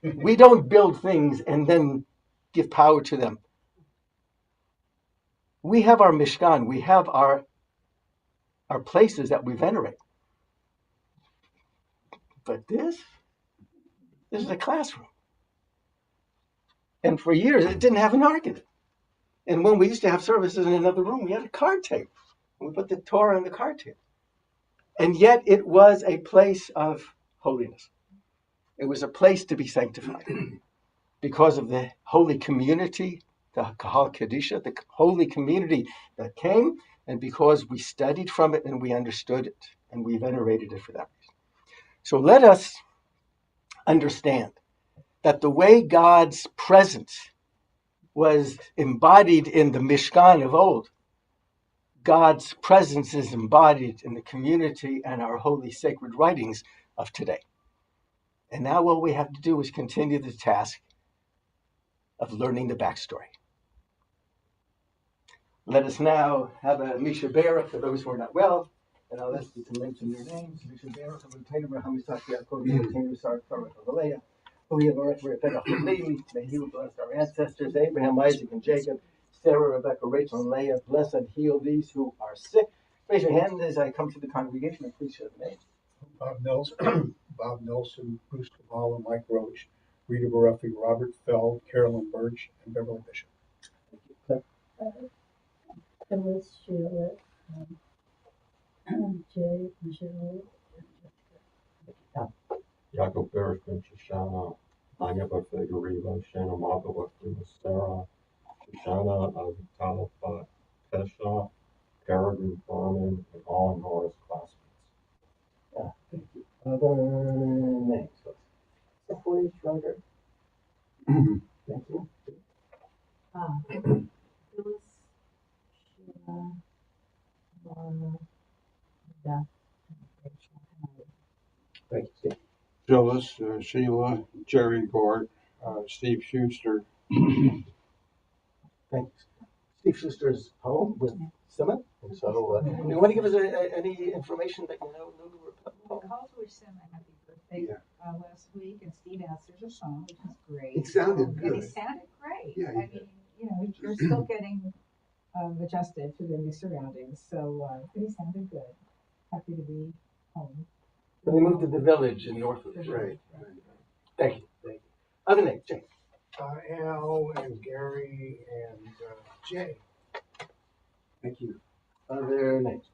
Speaker 2: We don't build things and then give power to them. We have our Mishkan. We have our places that we venerate. But this is a classroom. And for years, it didn't have an ark in it. And when we used to have services in another room, we had a card table. We put the Torah on the card table. And yet it was a place of holiness. It was a place to be sanctified because of the holy community, the Kahal Kadisha, the holy community that came, and because we studied from it and we understood it and we venerated it for that reason. So let us understand that the way God's presence was embodied in the Mishkan of old, God's presence is embodied in the community and our holy sacred writings of today. And now all we have to do is continue the task of learning the backstory. Let us now have a Misha Bera for those who are not well, and I'll ask you to mention their names. Misha Bera, may he who blessed our ancestors, Abraham, Isaac, and Jacob, Sarah, Rebecca, Rachel, and Leah, bless and heal these who are sick. Raise your hand as I come to the congregation and please share the names.
Speaker 14: Bob Nelson, Bruce Kamala, Mike Roach, Rita Baruffi, Robert Feld, Carolyn Birch, and Beverly Bishop.
Speaker 8: Phyllis, Sheila, Jay, Michelle,
Speaker 17: Jacob Bereshman, Shoshana, Anya Bafegariva, Shanna Margova, Sarah, Shoshana, Avitala Pesha, Peregrine Furman, and all Nora's classmates.
Speaker 2: Thank you. Other names, folks. Sephora Schroeder. Thank you.
Speaker 5: Phyllis, Sheila, Laura, Beth, Rachel, and I.
Speaker 2: Thank you.
Speaker 18: Phyllis, Sheila, Jerry Gort, Steve Schuster.
Speaker 2: Thanks. Steve Schuster's home with Simon. And so, you want to give us any information that you know?
Speaker 5: Well, calls were sent my happy birthday last week, and Steve answered a song, which was great.
Speaker 16: It sounded good.
Speaker 5: And he sounded great.
Speaker 16: Yeah,
Speaker 5: I mean, you're still getting adjusted to the new surroundings. So, but he sounded good. Happy to be home.
Speaker 2: So we moved to the village in Northwood.
Speaker 16: Right.
Speaker 2: Thank you. Thank you. Other names, Jay.
Speaker 12: Al and Gary and Jay.
Speaker 2: Thank you. Other names.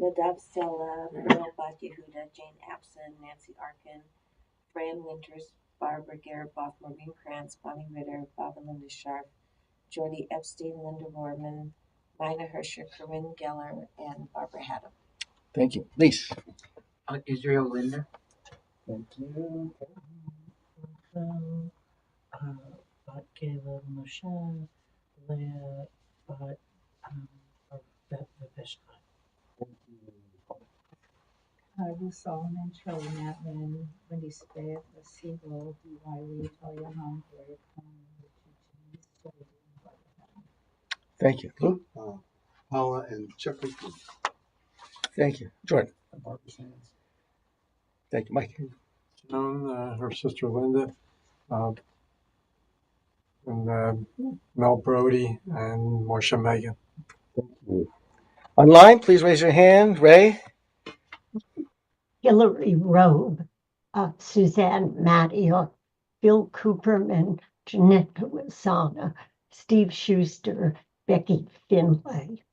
Speaker 9: Nadav Sella, Pearl Bat Yehuda, Jane Apson, Nancy Arkin, Fran Winters, Barbara Garrett, Bob Maureen Krantz, Bonnie Ritter, Bob and Linda Sharp, Jordy Epstein, Linda Rorman, Mina Hersher, Corinne Geller, and Barbara Haddam.
Speaker 2: Thank you. Lise.
Speaker 3: Israel Linder.
Speaker 2: Thank you.
Speaker 11: Bat Caleb Moshe, Leah, Bat Beshkai.
Speaker 5: Ruth Solomon, Charlie Matman, Wendy Smith, Siegel, Wiley, Talia Hahn, Gloria Cohn,
Speaker 2: Thank you. Lou?
Speaker 16: Paula and Chuck McKee.
Speaker 2: Thank you. Jordan. Thank you. Mike.
Speaker 1: Joan, her sister Linda, and Mel Brody and Marcia Megan.
Speaker 2: Thank you. Online, please raise your hand. Ray.
Speaker 6: Hillary Robe, Suzanne Mattiot, Bill Cooperman, Jeanette Lasana, Steve Schuster, Becky Finlay.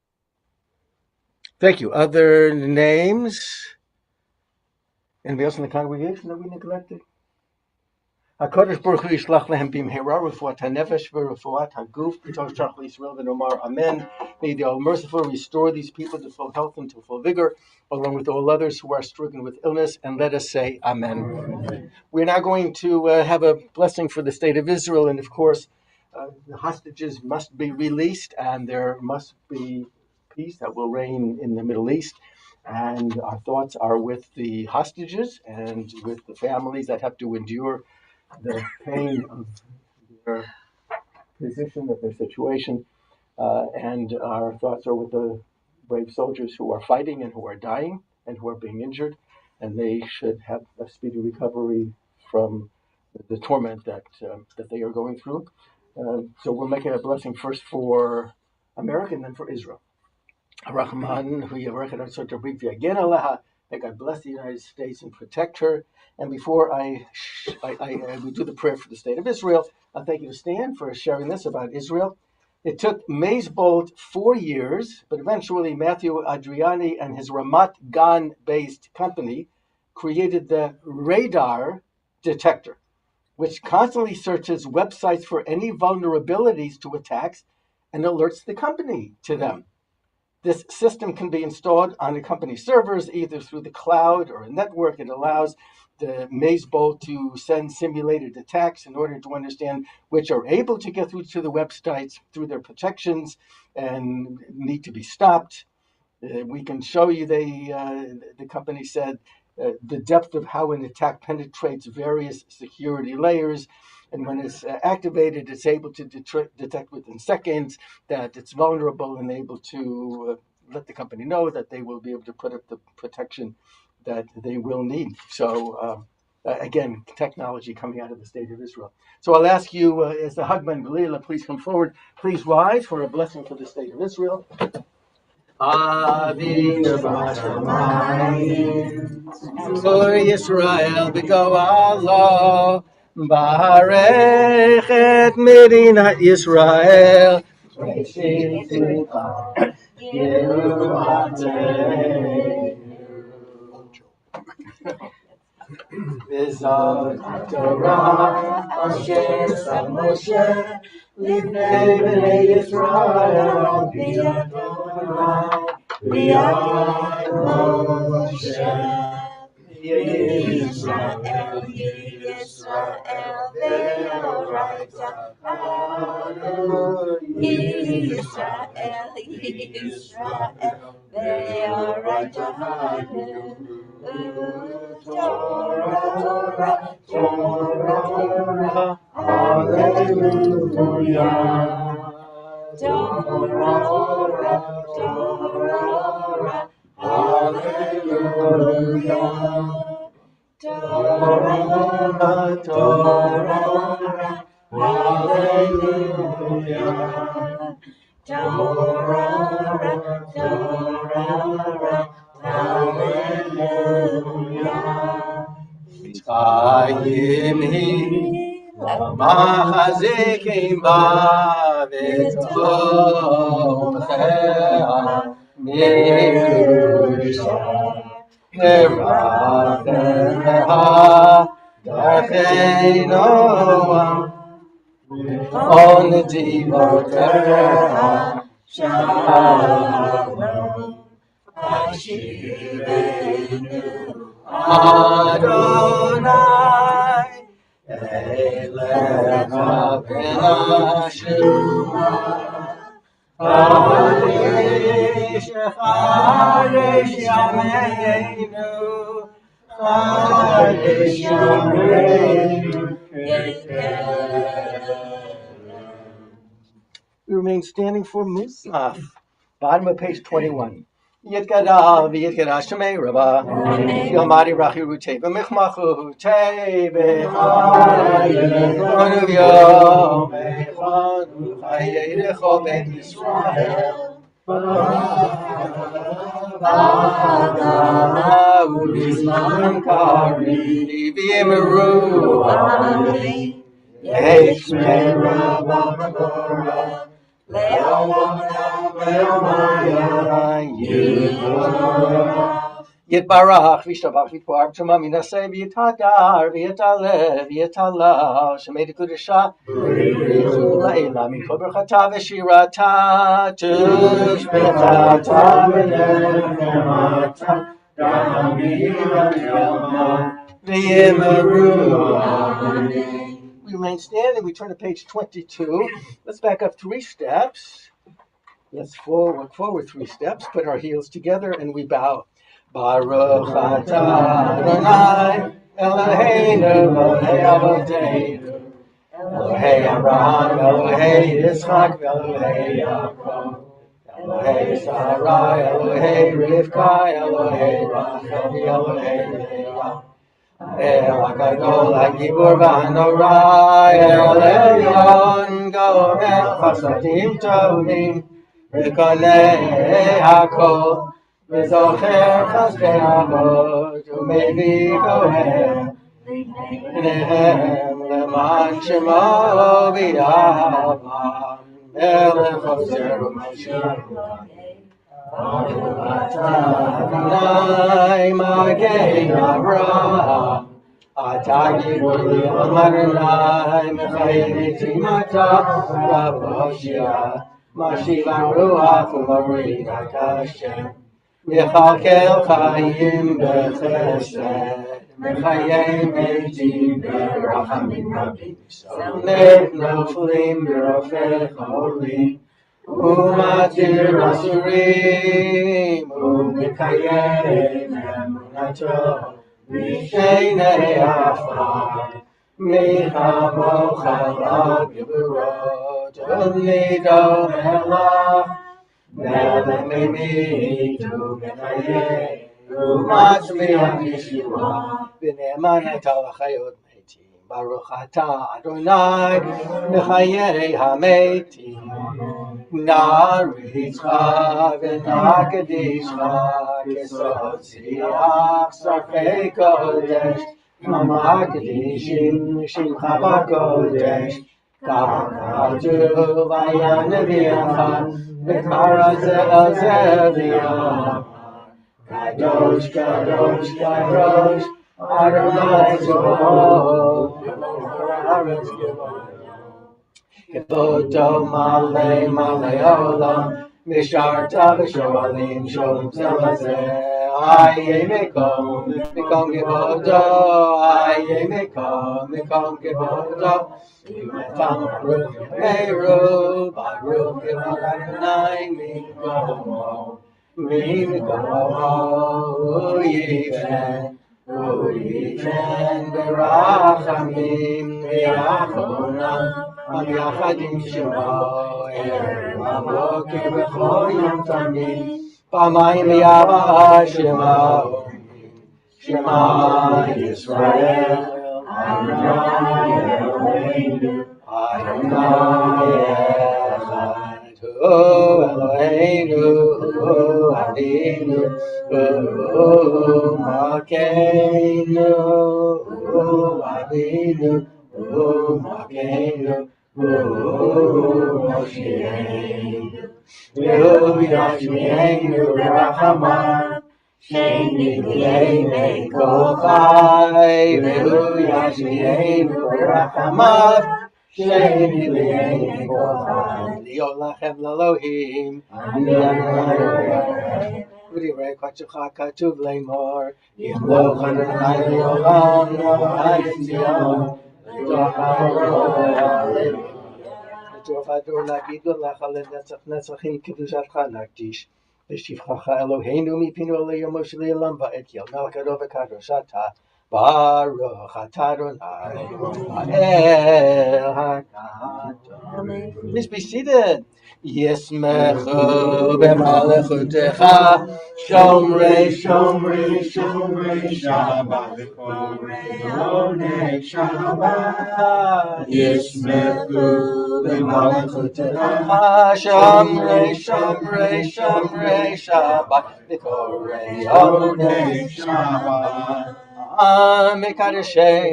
Speaker 2: Thank you. Other names? Anybody else in the congregation that we neglected? HaKadosh Baruch Hu yishlach lehem bimheira refuat hanefesh v'refuat haguf b'tosh shach l'Yisrael v'nomar amen. May the All-Merciful restore these people to full health and to full vigor, along with all others who are stricken with illness, and let us say amen. Amen. We're now going to have a blessing for the state of Israel, and of course, the hostages must be released, and there must be peace that will reign in the Middle East. And our thoughts are with the hostages and with the families that have to endure the pain of their position, of their situation, and our thoughts are with the brave soldiers who are fighting and who are dying and who are being injured, and they should have a speedy recovery from the torment that they are going through. So we're making a blessing first for America and then for Israel. Rahman, who yavarech et Arzot Habrit v'yagen aleha, May God bless the United States and protect her. And before we do the prayer for the state of Israel, I thank you to Stan for sharing this about Israel. It took Maze Bolt 4 years, but eventually Matthew Adriani and his Ramat Gan-based company created the radar detector, which constantly searches websites for any vulnerabilities to attacks and alerts the company to them. This system can be installed on the company servers, either through the cloud or a network. It allows the Maze Bolt to send simulated attacks in order to understand which are able to get through to the websites through their protections and need to be stopped. We can show you, the company said, the depth of how an attack penetrates various security layers. And when it's activated, it's able to detect within seconds that it's vulnerable and able to let the company know that they will be able to put up the protection that they will need. So again, technology coming out of the state of Israel. So I'll ask you, as the Hagman Galila, please come forward. Please rise for a blessing for the state of Israel. Avinu b'shamayim, for Yisrael b'go'alo, Barech et Medinat Yisrael, Reshit Tzimcha, V'zod Torah asher sam Moshe Livnei b'nei Yisrael b'yad Moshe Yisrael Ve'oraita Yisrael Ve'oraita Torah, hallelujah. Torah, hallelujah. Torah, hallelujah. Mitzrayimi lamachazikim ba v'tomchea mirusha v'racheha dacheinu on divoteha shalom Ashirenu Adonai Elecha v'nashua Charish yameinu Charish yameinu We remain standing for Musaf. Bottom of page 21. Yitgadal v'yitgadal shemei rabba Yomari rachi rutei v'michmachu hutei v'chanu v'yom v'chanu chayerecho ben Yisrael v'agala u'bizman kari v'yimeru amin Yeshmei rabba v'gora Yitbarach v'shtabach v'tvar v'tuma minaseh v'yitadar v'yitaleh v'yitalah shemei dekudesha la'ila mikol berchata v'shirata tushbechata v'nechemata v'yimeru amin. We remain standing. We turn to page 22. Let's back up 3 steps. Let's forward 3 steps. Put our heels together and we bow. Baruch atah Adonai Eloheinu Elohei Avoteinu Elohei Abraham Elohei Yitzchak Elohei Yaakov Elohei Sarai Elohei Rivka Elohei Rachel Elohei Leah El HaGadol HaGibor VaHaNorah El Elyon Gomer Chasadim Tovim V'Konei HaKol וזוכר חסדי אבות ומביא כהן פניהם למען שמו ויהבם מלך חוזר ומשיח אתה אדוני מגן אברהם אתה גיבורי אדוני מחיי נתימתה רב הושיע משיב הרוח ומוריד הקשה יכלכל חיים בחסד מחיי מתים ברחמים רבים סולק נופלים ברופא חולים ומתיר אסורים ומקיים אמונתו בשני עפר מי כמוך על גבורות ומידו מלך מלך ממית ומחיה ומצמיח ישועה ונאמן אתה לחיות מתים ברוך אתה אדוני מחיי המתים נעריצך ונקדישך כסוד שיח שרפי קודש המקדישים שמך בקודש כך כתוב היה נביא אחד וקרא זה אל זה ויאמר קדוש קדוש קדוש אדוני צבאות הארץ כבודו מלא מלא עולם משרתה ושואלים שואלים זה לזה איה מקום מקום כבודו איה מקום כבודו ומתם ברוך ימירו ברוך כבוד אדוני מקומו הוא יפן ברחמים ויחונם המייחדים שמו ערב הבוקר בכל יום תמיד פעמיים ביבא שמע שמע ישראל אדוני אלוהינו אדוני אחד הוא אלוהינו הוא אבינו הוא מלכנו הוא אבינו הוא מלכנו הוא מושיענו והוא ישמיענו ברחמיו שנגלה כל חי והוא ישמיענו ברחמיו שנגלה כל חי להיות לכם לאלוהים אני אדוני ודברי קודשך כתוב לאמור ימלוך אדוני לעולם עד ציון לדור ודור נגידו לך לנצח נצחים קדושתך נקדיש ושבחך אלוהינו מפינו ליומו של עולם ועד יום מלכנו וקדוש אתה ברוך אתה אדוני האל הקדוש. Please be seated. ישמחו במלכותך שומרי שומרי שומרי שבת וקוראי עונג שבת ישמחו במלכותך שומרי שומרי שומרי שבת וקוראי עונג שבת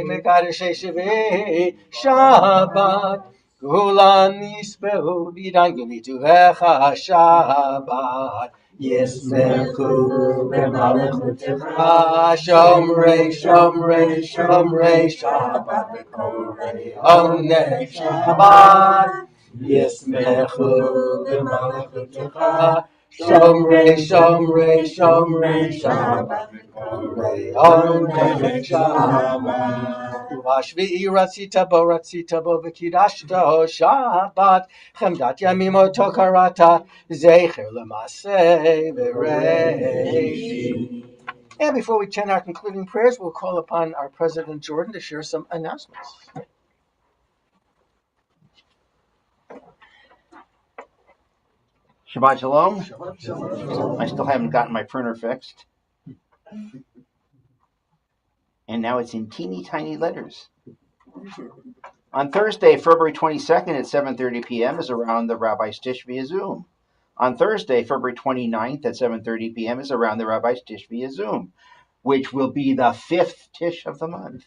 Speaker 2: מקדשי שביעי שבת כולם יספרו וידנגו מטובך שבת ישמחו במלכותך שומרי שומרי שומרי שבת וקוראי עונג שבת ישמחו במלכותך שומרי שומרי שומרי שבת וקוראי עונג שבת ובשביעי רצית בו וקידשתו שבת חמדת ימים אותו קראת זכר למעשה בראשית. And before we chant our concluding prayers, we'll call upon our President Jordan to share some announcements.
Speaker 3: Shabbat Shalom. I still haven't gotten my printer fixed. And now it's in teeny tiny letters. On Thursday, February 22nd at 7:30 p.m. is Around the Rabbi Stish via Zoom. On Thursday, February 29th at 7:30 p.m. is Around the Rabbi's Tish via Zoom, which will be the 5th Tish of the month.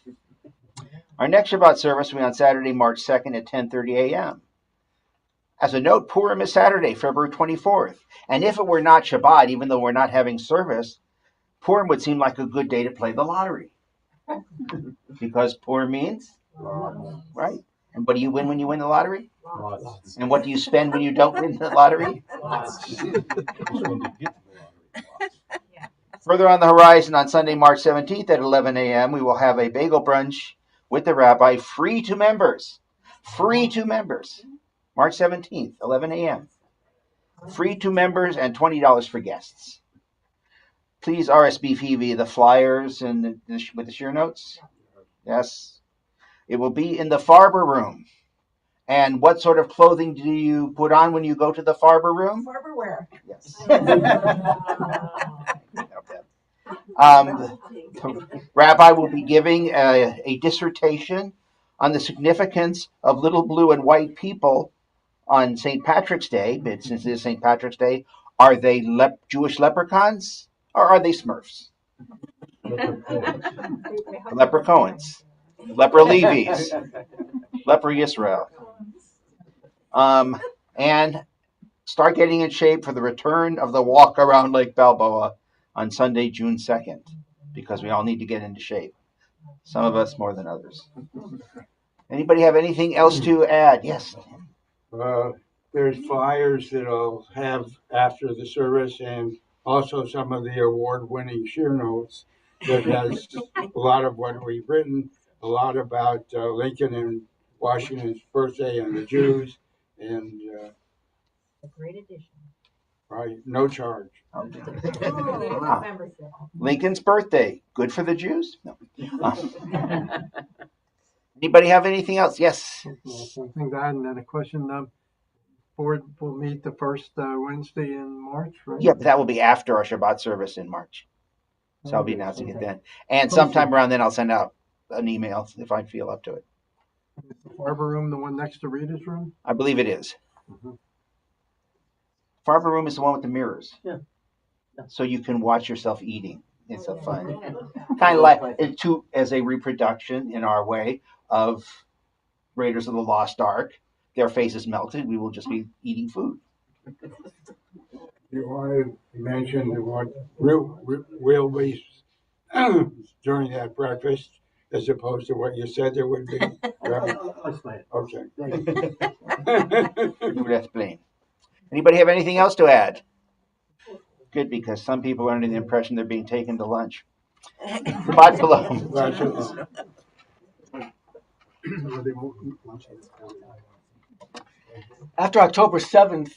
Speaker 3: Our next Shabbat service will be on Saturday, March 2nd at 10:30 a.m. As a note, Purim is Saturday, February 24th. And if it were not Shabbat, even though we're not having service, Purim would seem like a good day to play the lottery. Because Purim means, right? And what do you win when you win the lottery?
Speaker 10: Lots.
Speaker 3: And what do you spend when you don't win the lottery? Further on the horizon, on Sunday, March 17th at 11 a.m., we will have a bagel brunch with the rabbi, free to members. Free to members. March 17th, 11 a.m. Free to members and $20 for guests. Please RSVP via the flyers and with the Shir notes. Yes. It will be in the Farber room. And what sort of clothing do you put on when you go to the Farber room?
Speaker 11: Farber wear.
Speaker 3: Yes. The rabbi will be giving a dissertation on the significance of little blue and white people on St. Patrick's Day. But since it is St. Patrick's Day, are they Jewish leprechauns or are they Smurfs? Leper Cohens, Leper Levis, Leper Yisrael. And start getting in shape for the return of the walk around Lake Balboa on Sunday, June 2nd, because we all need to get into shape. Some of us more than others. Anybody have anything else to add? Yes.
Speaker 18: There's flyers that I'll have after the service, and also some of the award-winning Shir notes that has a lot of what we've written, a lot about Lincoln and Washington's birthday and the Jews, and
Speaker 5: A great addition.
Speaker 18: right, no charge.
Speaker 3: Lincoln's birthday, good for the Jews? No. Anybody have anything else? Yes.
Speaker 1: Something to add, and then a question. Board will meet the first Wednesday in March, right?
Speaker 3: Yep, that will be after our Shabbat service in March. So I'll be announcing it then. And sometime around then I'll send out an email if I feel up to it.
Speaker 1: Is the Farber room the one next to Rita's room?
Speaker 3: I believe it is.
Speaker 1: Mm-hmm.
Speaker 3: Farber room is the one with the mirrors.
Speaker 2: Yeah.
Speaker 3: So you can watch yourself eating. It's a fun. Kind of like it too, as a reproduction in our way of Raiders of the Lost Ark. Their faces melted. We will just be eating food.
Speaker 18: You want to mention what will be during that breakfast as opposed to what you said there would be? Okay.
Speaker 3: You would explain. Anybody have anything else to add? Good, because some people are under the impression they're being taken to lunch. Five below.
Speaker 2: After October 7th,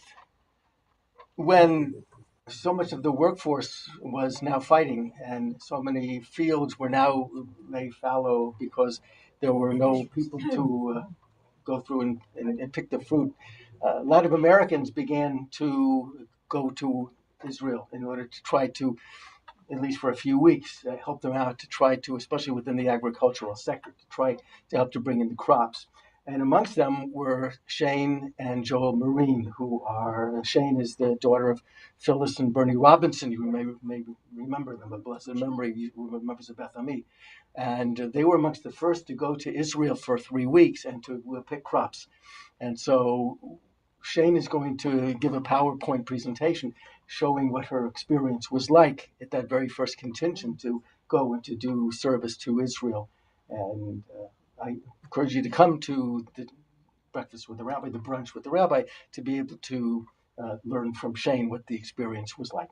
Speaker 2: when so much of the workforce was now fighting and so many fields were now lay fallow because there were no people to go through and pick the fruit, a lot of Americans began to go to Israel in order to try to, at least for a few weeks, help them out to try to, especially within the agricultural sector, to try to help to bring in the crops. And amongst them were Shane and Joel Marine, who are, Shane is the daughter of Phyllis and Bernie Robinson. You may remember them, a blessed memory, members of Beth Ami. And they were amongst the first to go to Israel for 3 weeks and to pick crops. And so Shane is going to give a PowerPoint presentation showing what her experience was like at that very first contingent to go and to do service to Israel. And I encourage you to come to the breakfast with the rabbi, the brunch with the rabbi, to be able to learn from Shane what the experience was like.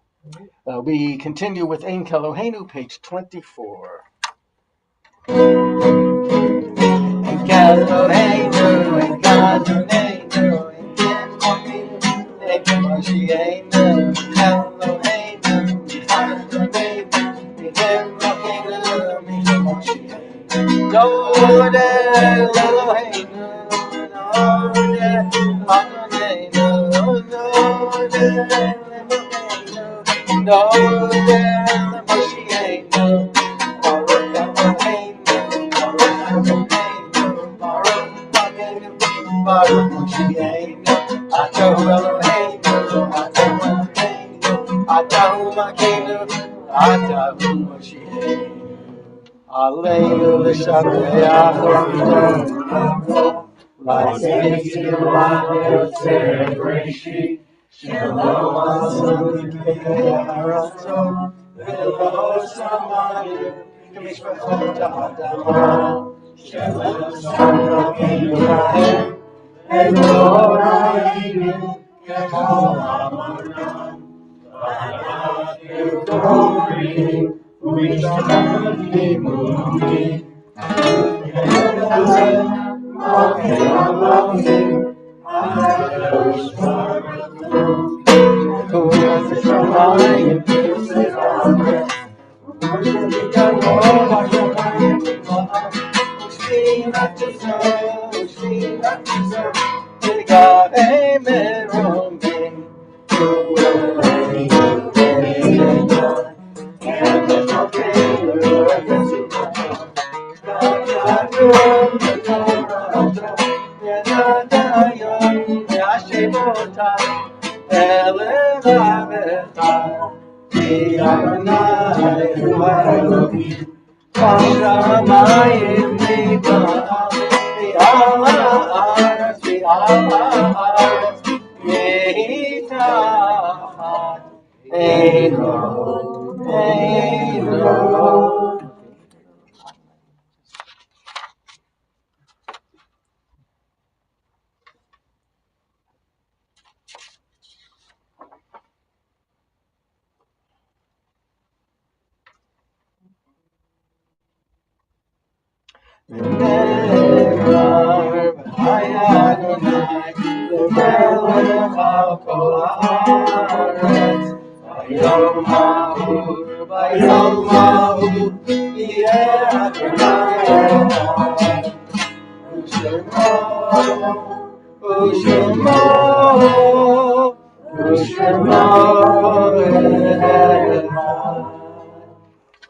Speaker 2: We continue with Ein Keloheinu, page 24. Ein Keloheinu, Ein Keloheinu, Ein Keloheinu, Baruch Moshiach, Ato Eloheinu, Ato Atahu Makenu, Atahu Moshiach. Aleinu l'shabeach l'midah, l'tzeitzir l'yotzei b'reshit, shelo asu l'kei haratzon, v'lo samanu k'mishpachot ha'adama, shelo samanu k'Ibrahim, v'lo ra'inu k'kol ha'amaram, v'anatu korim, u'ishtamimuni,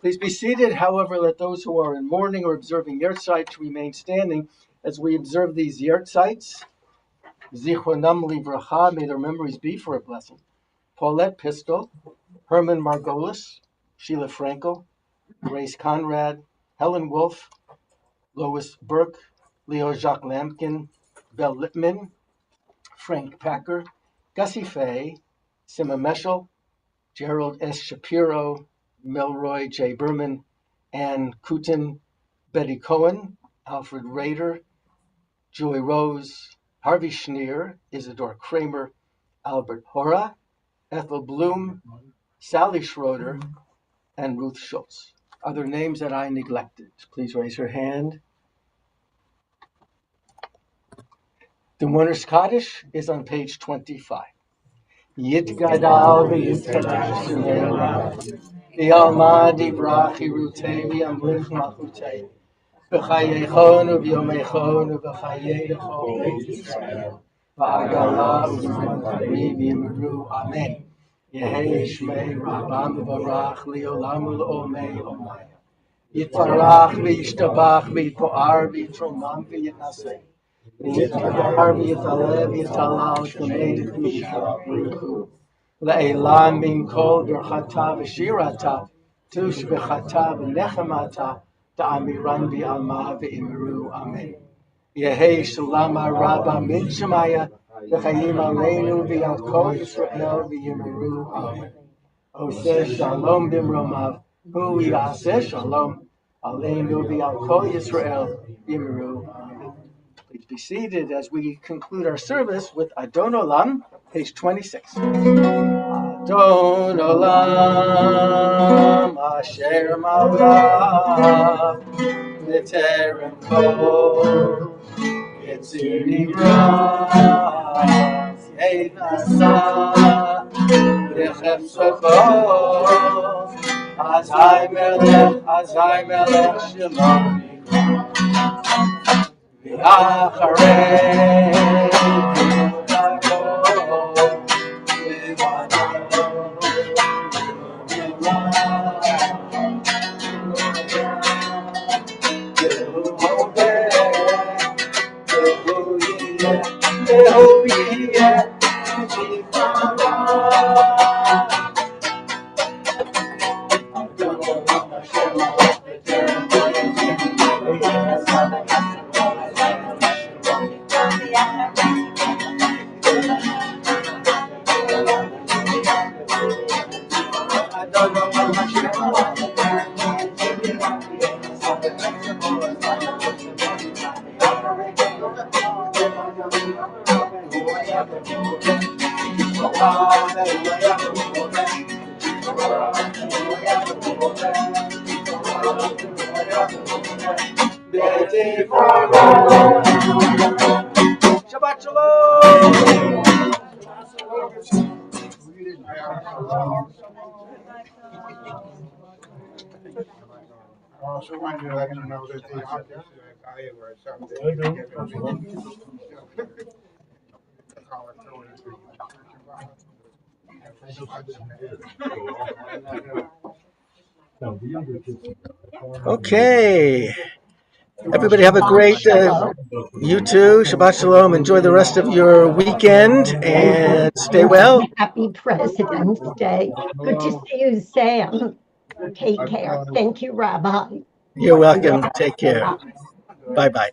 Speaker 2: Please be seated. However, let those who are in mourning or observing yahrzeit remain standing as we observe these yahrzeits. Zichronam livracha, may their memories be for a blessing. Paulette Pistol, Herman Margolis, Sheila Frankel, Grace Conrad, Helen Wolf, Lois Burke, Leo Jacques Lampkin, Belle Lippman, Frank Packer, Gussie Fay, Sima Meschel, Gerald S. Shapiro, Melroy J. Berman, Ann Kutin, Betty Cohen, Alfred Rader, Joy Rose, Harvey Schneer, Isidore Kramer, Albert Hora, Ethel Bloom, Sally Schroeder, and Ruth Schultz. Other names that I neglected, please raise your hand. The Mourner's Kaddish is on page 25. Yitgadal v'yitkadash sh'ne'era v'yalma divrach hirutei v'yamlich malchutei v'chayechon v'yomechon v'chayedecho beit Yisrael v'agala u'zman karev yimru amen. Yehei shmei rabam v'barach li'olam u'l'omei omaya yitvarach v'yishtabach v'yitpo'ar v'yitromam v'yitnaseh v'yitgadar v'yitaleh v'yitalal k'mei d'kmisha v'ruchu Le'elam min kol berchata v'shirata tush b'chata v'nechemata ta'amiran v'alma v'imiru amen. Yehei shalama rabba min shemaya v'chayim aleinu v'al kol Yisrael v'yimiru amen. Oseh shalom b'mromav hu yaseh shalom aleinu v'al kol Yisrael v'yimiru amen. Please be seated as we conclude our service with Adon Olam, page 26. Adon Olam, Asher Malach, V'terem Kol, Yetzir Nivra, Yeid Nasa, V'chefzo Kol, Azai Melech Shemo V'acharei Shabbat Shalom!
Speaker 18: I also wanted to let you know that the office at Iowa someday.
Speaker 2: Okay. Everybody have a great, you too. Shabbat Shalom. Enjoy the rest of your weekend and stay well.
Speaker 6: Happy President's Day. Good to see you, Sam. Take care. Thank you, Rabbi.
Speaker 2: You're welcome. Take care. Bye bye.